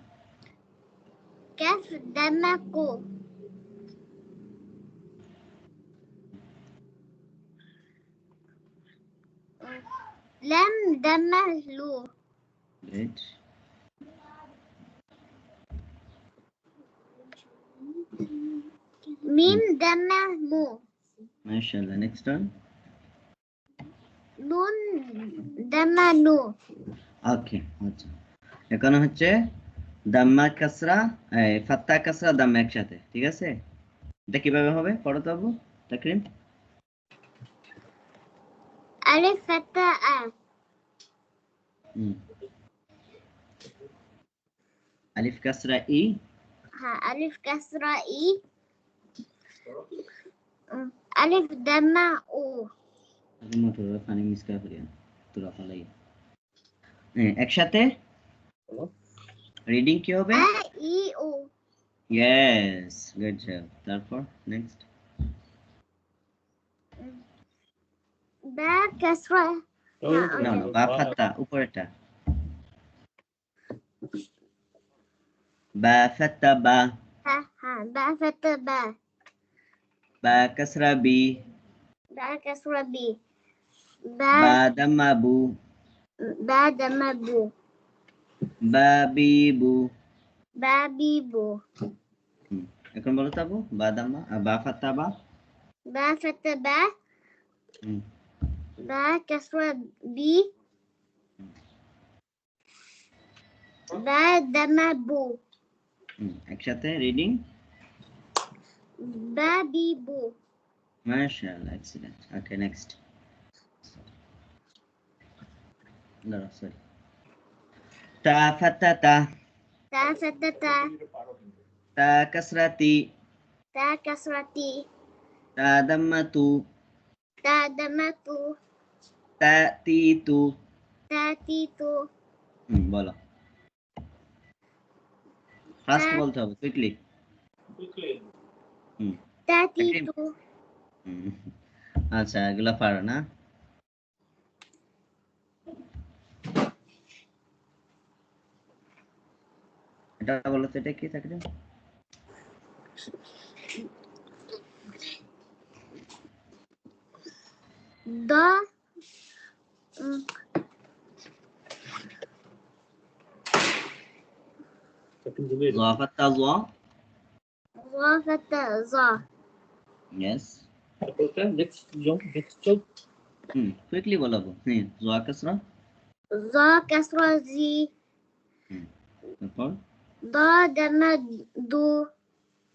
Kaf dhamma qu. Lam dhamma lu. Good. Mim dhamma mu. মাশাআল্লাহ। Next one? Nun dhamma nu. ওকে আচ্ছা এখন হচ্ছে দাম্মা কাসরা ফাত্তা কাসরা দাম্মা একসাথে ঠিক আছে? এটা কিভাবে হবে পড়ো তো Abu Takrim? Alif fatha a. Alif কাসরা E. Ha, alif kasra i. Alif dhamma u. Motor পানি মিস করে ফেলিয়া তোরা ফলাই একসাথে রিডিং কি হবে? A i u. Yes good job. তারপর নেক্সট? Ba kasra. না না বা ফাত্তা উপরেরটা। বা ফাত্তা বা। Ha, ba fatha ba. বা কাসরা বি با كسر بي বা با দাম্মা বু با دم بو বা বি বু با بي بو এখন বলো তো আবু বা দাম্মা বা ফাতা বা با فتى با হুম, با كسر بي با دم بو একসাথে রিডিং با بي بو মাশাআল্লাহ এক্সিলেন্ট ওকে নেক্সট না সরি তা ফাতাতা تا فتى تا তা কাসরাতি تا كسر تي তা দাম্মাতু تا دم تو তা তিতু تا تي تو বলো ফাস্ট বলতে হবে কুইকলি تا تي Okay. تو আচ্ছা এগুলা পারো না এটা বলো তো এটা কি থাকে دا জাফাতা জা ظا فتى ظا ইয়েস নেক্সট জব কুইকলি বলাবো হ্যাঁ জা কাসরা ظا كسر زي তারপর ضا دم دو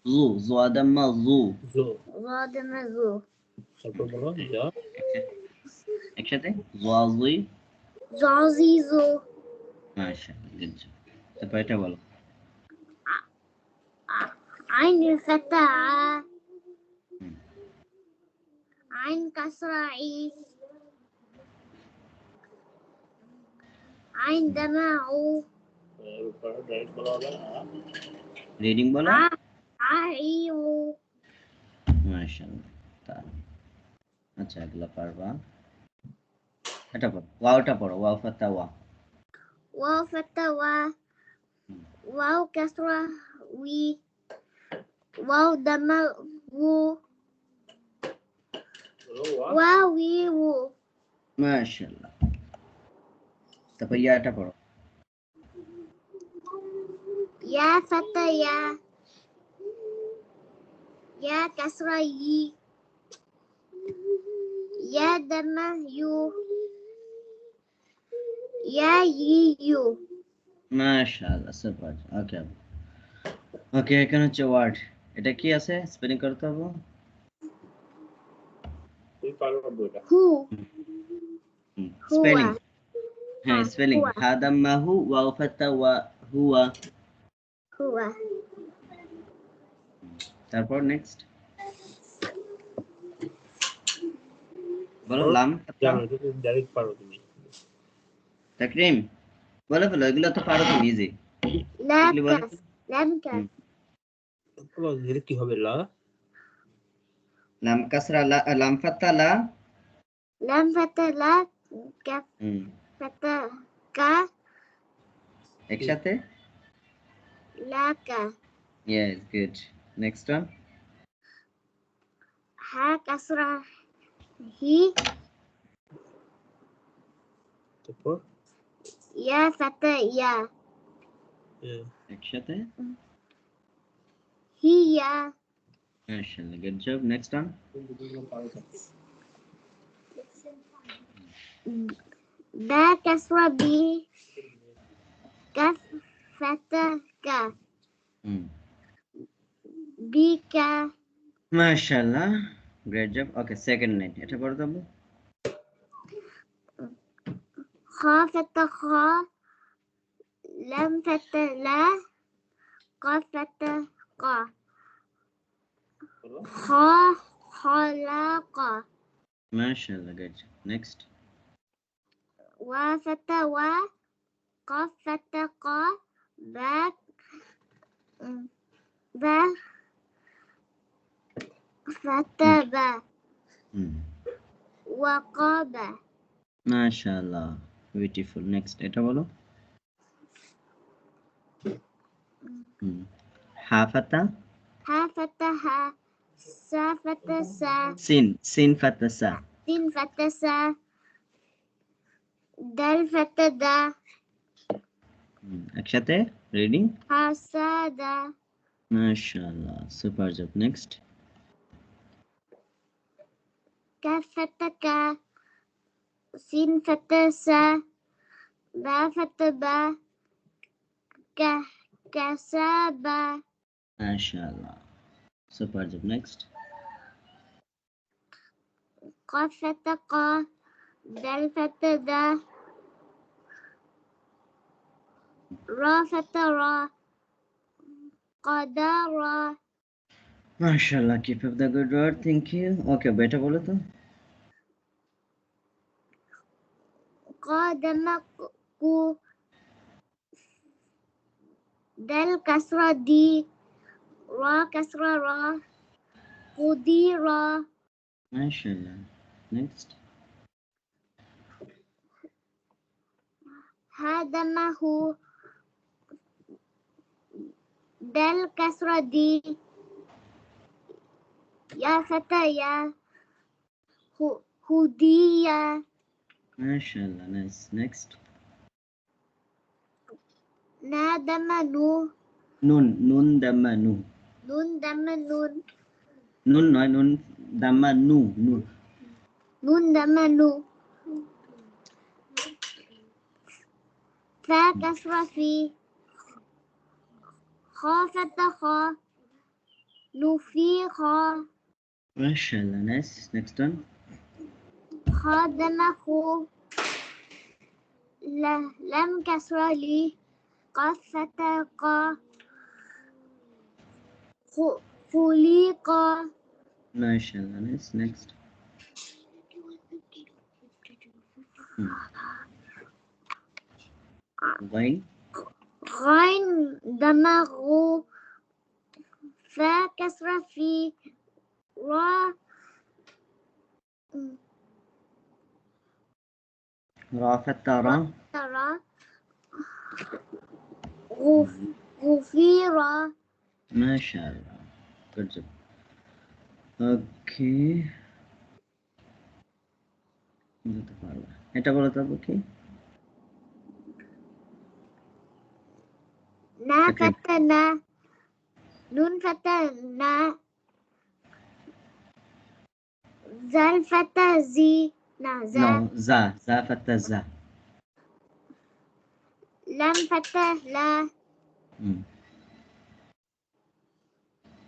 জু জা দাম্মা জু জো ظا دم ذو তারপর বলো যা একসাথে জা জুই ظا زي ذو মাশাআল্লাহ গুড তারপর এটা বলো عين فتى ع হুম, عين كسر عي عين دم عو ডাইরেক্ট বলা হবে রিডিং বলো عيو মাশাআল্লাহ তা আচ্ছা এগুলা পারবা এটা পড়ো ওয়াওটা পড়ো ওয়াও ফাতা ওয়া واو فتى وا واو كسر وي واو دم وو واوي وو মাশাআল্লাহ তারপর ইয়াটা পড়ো يا فتى يا كسر يي يا دم يو يا يو মাশাআল্লাহ সুপার ওকে ওকে এখানে হচ্ছে ওয়ার্ড এটা কি আছে স্পেলিং করতে হবে তুই পারো বইটা هو স্পেলিং هو হ্যাঁ স্পেলিং هو. হাদাম্মাহু ওয়াও ফাতা ওয়া হুয়া هو তারপর নেক্সট বলো লাম ফাতা জানো এটা ডাইরেক্ট পারো তুমি তাকরিম বলে ফেলো এগুলো তো পারো তুমি ইজি لا اللي بقولك- كس لم كس বলো এর কি হবে লা লাম কাসরা লা লাম ফাতা লা لم فتى لا كف হুম فتى كا একসাথে لا كا ইয়েস গুড নেক্সট ওয়ান ها كسر هي তারপর يا فتى يا একসাথে هي মাশাআল্লাহ গুড জব নেক্সট ওয়ান با كسر بي كف فتى كا হুম بك মাশাআল্লাহ great job okay second night এটা পড়ো তো خا فتى خا لم فتى لا قاف فتى قا خا خلق মাশাআল্লাহ গুড নেক্সট وفتى و قاف فتى قا با با فتى با হুম وقاب মাশাআল্লাহ বিউটিফুল নেক্সট এটা বলো হাফাতা ها فتى ها Sa fatha sa. sin fatha sa Sin fatha sa. Dal fatha da. একসাথে রিডিং Hasada. মাশাআল্লাহ super job next Kaf fatha ka. Sin fatha sa. Ba fatha ba. Kasaba. মাশাআল্লাহ super job next Qaf fatha qa. Dal fatha da. Ra fatha ra. Qadara. মাশাআল্লাহ keep up the good work thank you okay বেটা বলো তো Qadama ku. Dal kasra di. Ra kasra ra. Qudira. মাশাআল্লাহ next Hadamahu. Dal kasra di. Ya fataya. Hudiya. মাশাআল্লাহ nice next Nadamanu. নুন দাম্মা নু Nun dama nun. নুন নয় নুন দাম্মা নু নু Nun dama nu. Fa kasra fi. Kha fatha kha. Nufiqa. মাশাআল্লাহ nice next one Khadamahu. Lam kasra li. Qaf fatha qa. Khuliqa. মাশাআল্লাহ নাইস নেক্সট গাইন Ghain damahu. Fa kasra fi. Ra. রাফাতা রা Tara. Ghufira. মাশাআল্লাহ good job okay বলতে পারবো এটা বলো তো কি Na Okay. fatha na. Nun fatha na. Zal fatha zi. Na za. No যা ফাতা যা Lam fatha la.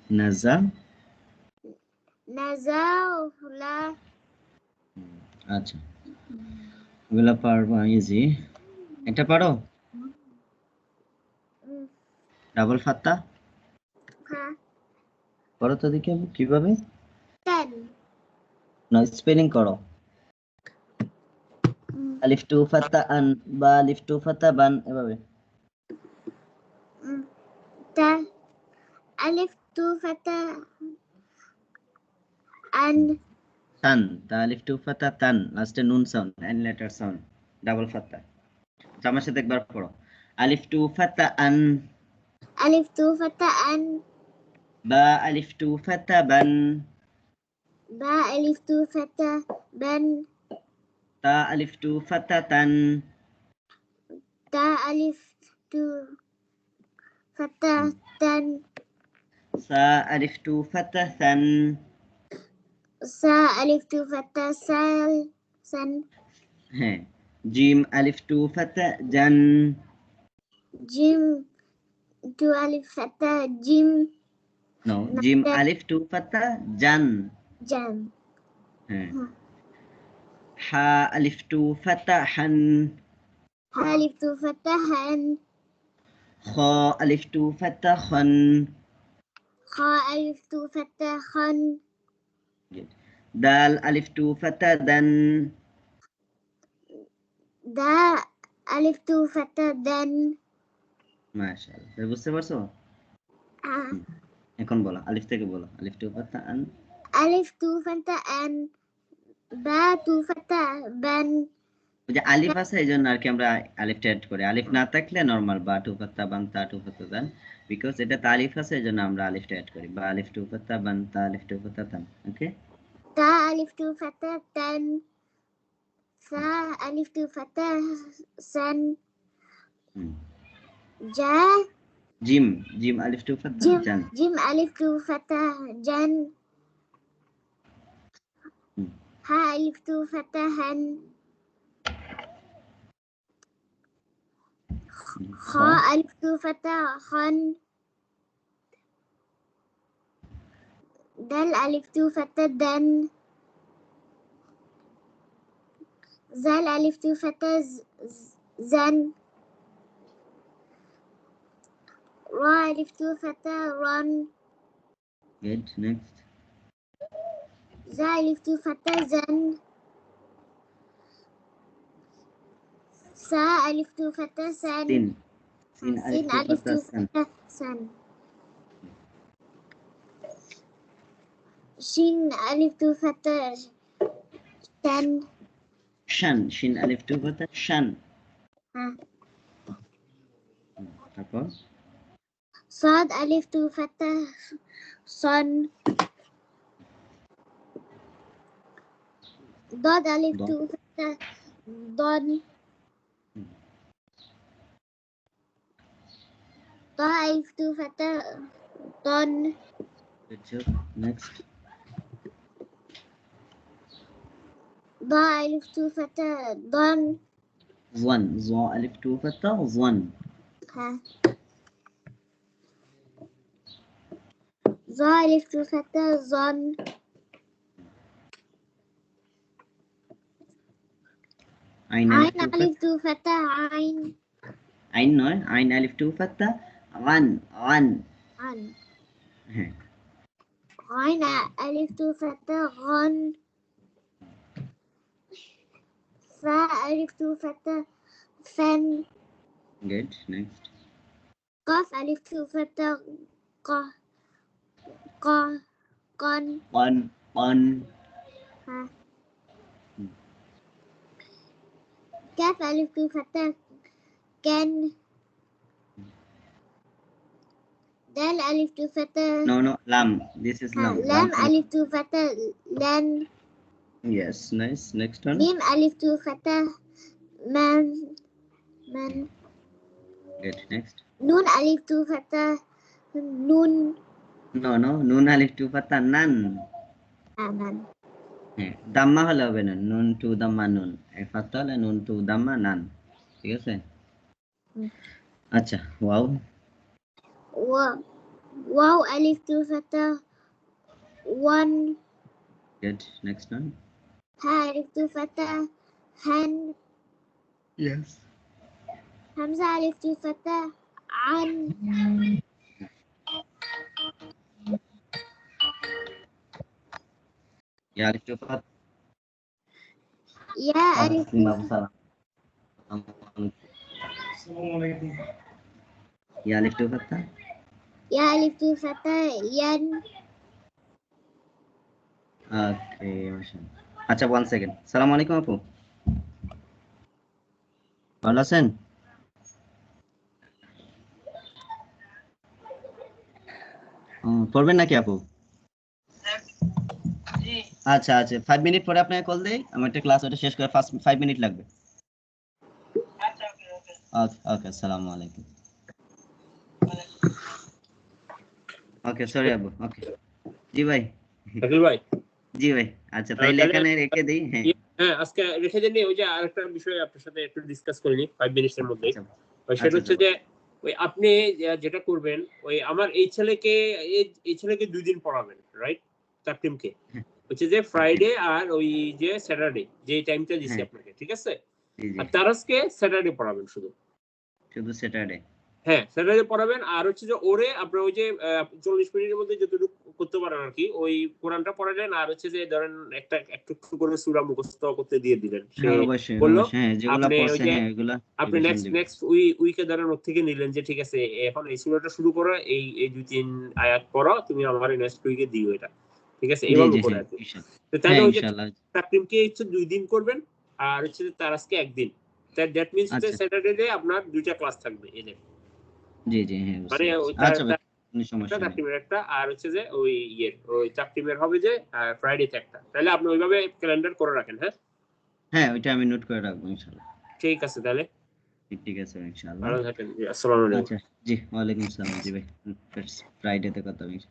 নাজা Naza la. আচ্ছা এগুলো পারবো ইজি এটা পারো ডাবল ফাত্তা Ha. করো তো দেখি কিভাবে Ten. না স্পেলিং করো আলিফ টু ফাত্তা আন বা আলিফ টু ফাত্তা বান এভাবে Ta. Alif tu fatha. An. তান তা আলিফ টু ফাত্তা তান লাস্টে নুন sound end letter sound double ফাত্তা আমার সাথে একবার পড়ো আলিফ টু ফাত্তা আন Alif tu fatha an. বা আলিফ টু ফাত্তা বান Ba alif tu fatha ban. তা আলিফ টু ফাত্তা তান Ta alif tu fatha tan. সা আলিফ টু ফাত্তা সান Sa alif tu fatha sal. San. হ্যাঁ জিম আলিফ টু ফাত্তা জান Jim tu alif fatha jim. No জিম আলিফ টু ফাত্তা জান Jam. হ্যাঁ হা আলিফ টু ফাত্তা হান Alif tu fatha han. খ আলিফ টু ফাত্তা খন Kha alif tu fatha khan. দাল আলিফ টু ফাত্তা দান Da alif tu fatha dan. মাশাআল্লাহ বুঝতে পারছো Ah. এখন বলো আলিফ থেকে বলো আলিফ টু ফাত্তা আন Alif tu fatha an. Ba tu fatha ban. ওই যে আলিফ আছে এই জন্য আর কি আমরা আলিফটা অ্যাড করি আলিফ না থাকলে নরমাল বা টু ফাত্তা বান তা টু ফাত্তা দান বিকজ এটা তালিফ আছে এজন্য আমরা আলিফটা অ্যাড করি বা আলিফ টু ফাতা বান তা আলিফ টু ফাতা তান ওকে تا ألف تو فتاة تن ثا ألف تو فتاة سن جا জিম জিম আলিফ টু ফাতা جيم জান جيم ألف تو فتاة جن ها ألف تو فتاة هن خا ألف تو فتاة خن دال ألف تو فتاة دن زال ألف تو فتاة زن را ألف تو فتاة رن গুড নেক্সট زا ألف تو فتاة زن سا ألف تو فتاة سن সিন সিন سين আলিফ টু ألف ফাতা تو সান فتاة سن شين ألف تو فتاة شن শান শিন আলিফ টু ফাতা শান ها তারপর صاد ألف تو فتاة صن ضاد ألف ضاد. تو فتاة ضن طاء ألف تو فتاة ضن গুড জব নেক্সট ضاء ألف تو فتاة ضن ওয়ান জ আলিফ টু ফাতা ওয়ান ها ظا ألف تو فتاة ظن আইন عين আলিফ টু ألف تو فتاة عين আইন নয় আইন আলিফ টু ফাতা আন আন عن হ্যাঁ عين ألف تو فتاة غن فاء ألف تو فتاة فن good next قاف ألف تو فتاة ق ق قن on on ها كاف ألف تو فتاة كن دال ألف تو فتاة no no লাম দিস ইজ লাম لام ألف تو فتاة لن yes nice next one ميم ألف تو فتاة من من good next نون ألف تو فتاة نون no নুন আলিফ টু ফাতা নান نن হ্যাঁ দাম্মা হলে হবে না নুন টু দাম্মা নুন এই ফাতা হলে নুন টু দাম্মা নান ঠিক আছে আচ্ছা wow واو ألف تو فتاة ون good next one ها ألف تو فتاة هن yes همزة ألف تو فتاة عن ya alif tu fatta يا ألف تو salam assalamualaikum ya alif tu fatta يا ألف تو فتاة ين ওকে মাশাআল্লাহ আচ্ছা 1 সেকেন্ড আসসালামু আলাইকুম আপু ভালো আছেন পড়বেন নাকি আপু আচ্ছা আচ্ছা 5 মিনিট পরে আপনাকে কল দেই আমার একটা ক্লাস ওটা শেষ করে 5 মিনিট লাগবে আচ্ছা ওকে ওকে আসসালামু আলাইকুম ওকে সরি আপু ওকে জি ভাই রাকিব ভাই জি ভাই আচ্ছা তাইলে এখানে রেখে দেই হ্যাঁ হ্যাঁ আজকে রেখে দেন ওই যে আরেকটা বিষয় আপনার সাথে একটু ডিসকাস করে নি 5 মিনিটের মধ্যে সেটা হচ্ছে যে ওই আপনি যেটা করবেন ওই আমার এই ছেলেকে 2 দিন পড়াবেন রাইট তাকরিমকে হচ্ছে যে ফ্রাইডে আর ওই যে স্যাটারডে যে টাইমটা দিছি আপনাকে ঠিক আছে আর তারাসকে স্যাটারডে পড়াবেন শুধু স্যাটারডে হ্যাঁ স্যাটারডে পড়াবেন আর হচ্ছে যে ওরে আপনার ওই যে 40 মিনিটের মধ্যে যতটুকু করতে পারেন আর কি ওই কোরআনটা পড়ালেন আর হচ্ছে যে ধরেন একটা একটু করে সূরা মুখস্থ করতে দিয়ে দিলেন সে বলল হ্যাঁ যেগুলো পড়ছে হ্যাঁ এগুলো আপনি নেক্সট উইকে ধরেন ওর থেকে নিলেন যে ঠিক আছে এখন এই সূরাটা শুরু করো এই 2-3 আয়াত পড়ো তুমি আমার নেক্সট উইকে দিও এটা ঠিক আছে এইভাবে করে আছে তো তাহলে ওই যে তাকরিমকে হচ্ছে 2 দিন করবেন আর হচ্ছে তারাসকে 1 দিন দ্যাট মিন্স যে স্যাটারডে আপনার 2টা ক্লাস থাকবে এদের জি জি হ্যাঁ বুঝতে মানে পারছি। ওই আচ্ছা ভাই কোনো সমস্যা নেই। চারটিমের একটা আর হচ্ছে যে ওই ওই চারটিমের হবে যে ফ্রাইডেতে একটা। তাহলে আপনি ওইভাবে ক্যালেন্ডার করে রাখেন, হ্যাঁ? হ্যাঁ ওইটা আমি নোট করে রাখবো ইনশাআল্লাহ। ঠিক আছে তাহলে। ঠিক আছে ভাই, ইনশাআল্লাহ। ভালো থাকেন। জি, আসসালামু আলাইকুম। আচ্ছা জি ওয়ালাইকুম আসসালাম জি ভাই, ফ্রাইডেতে কথা হবে। ওকে।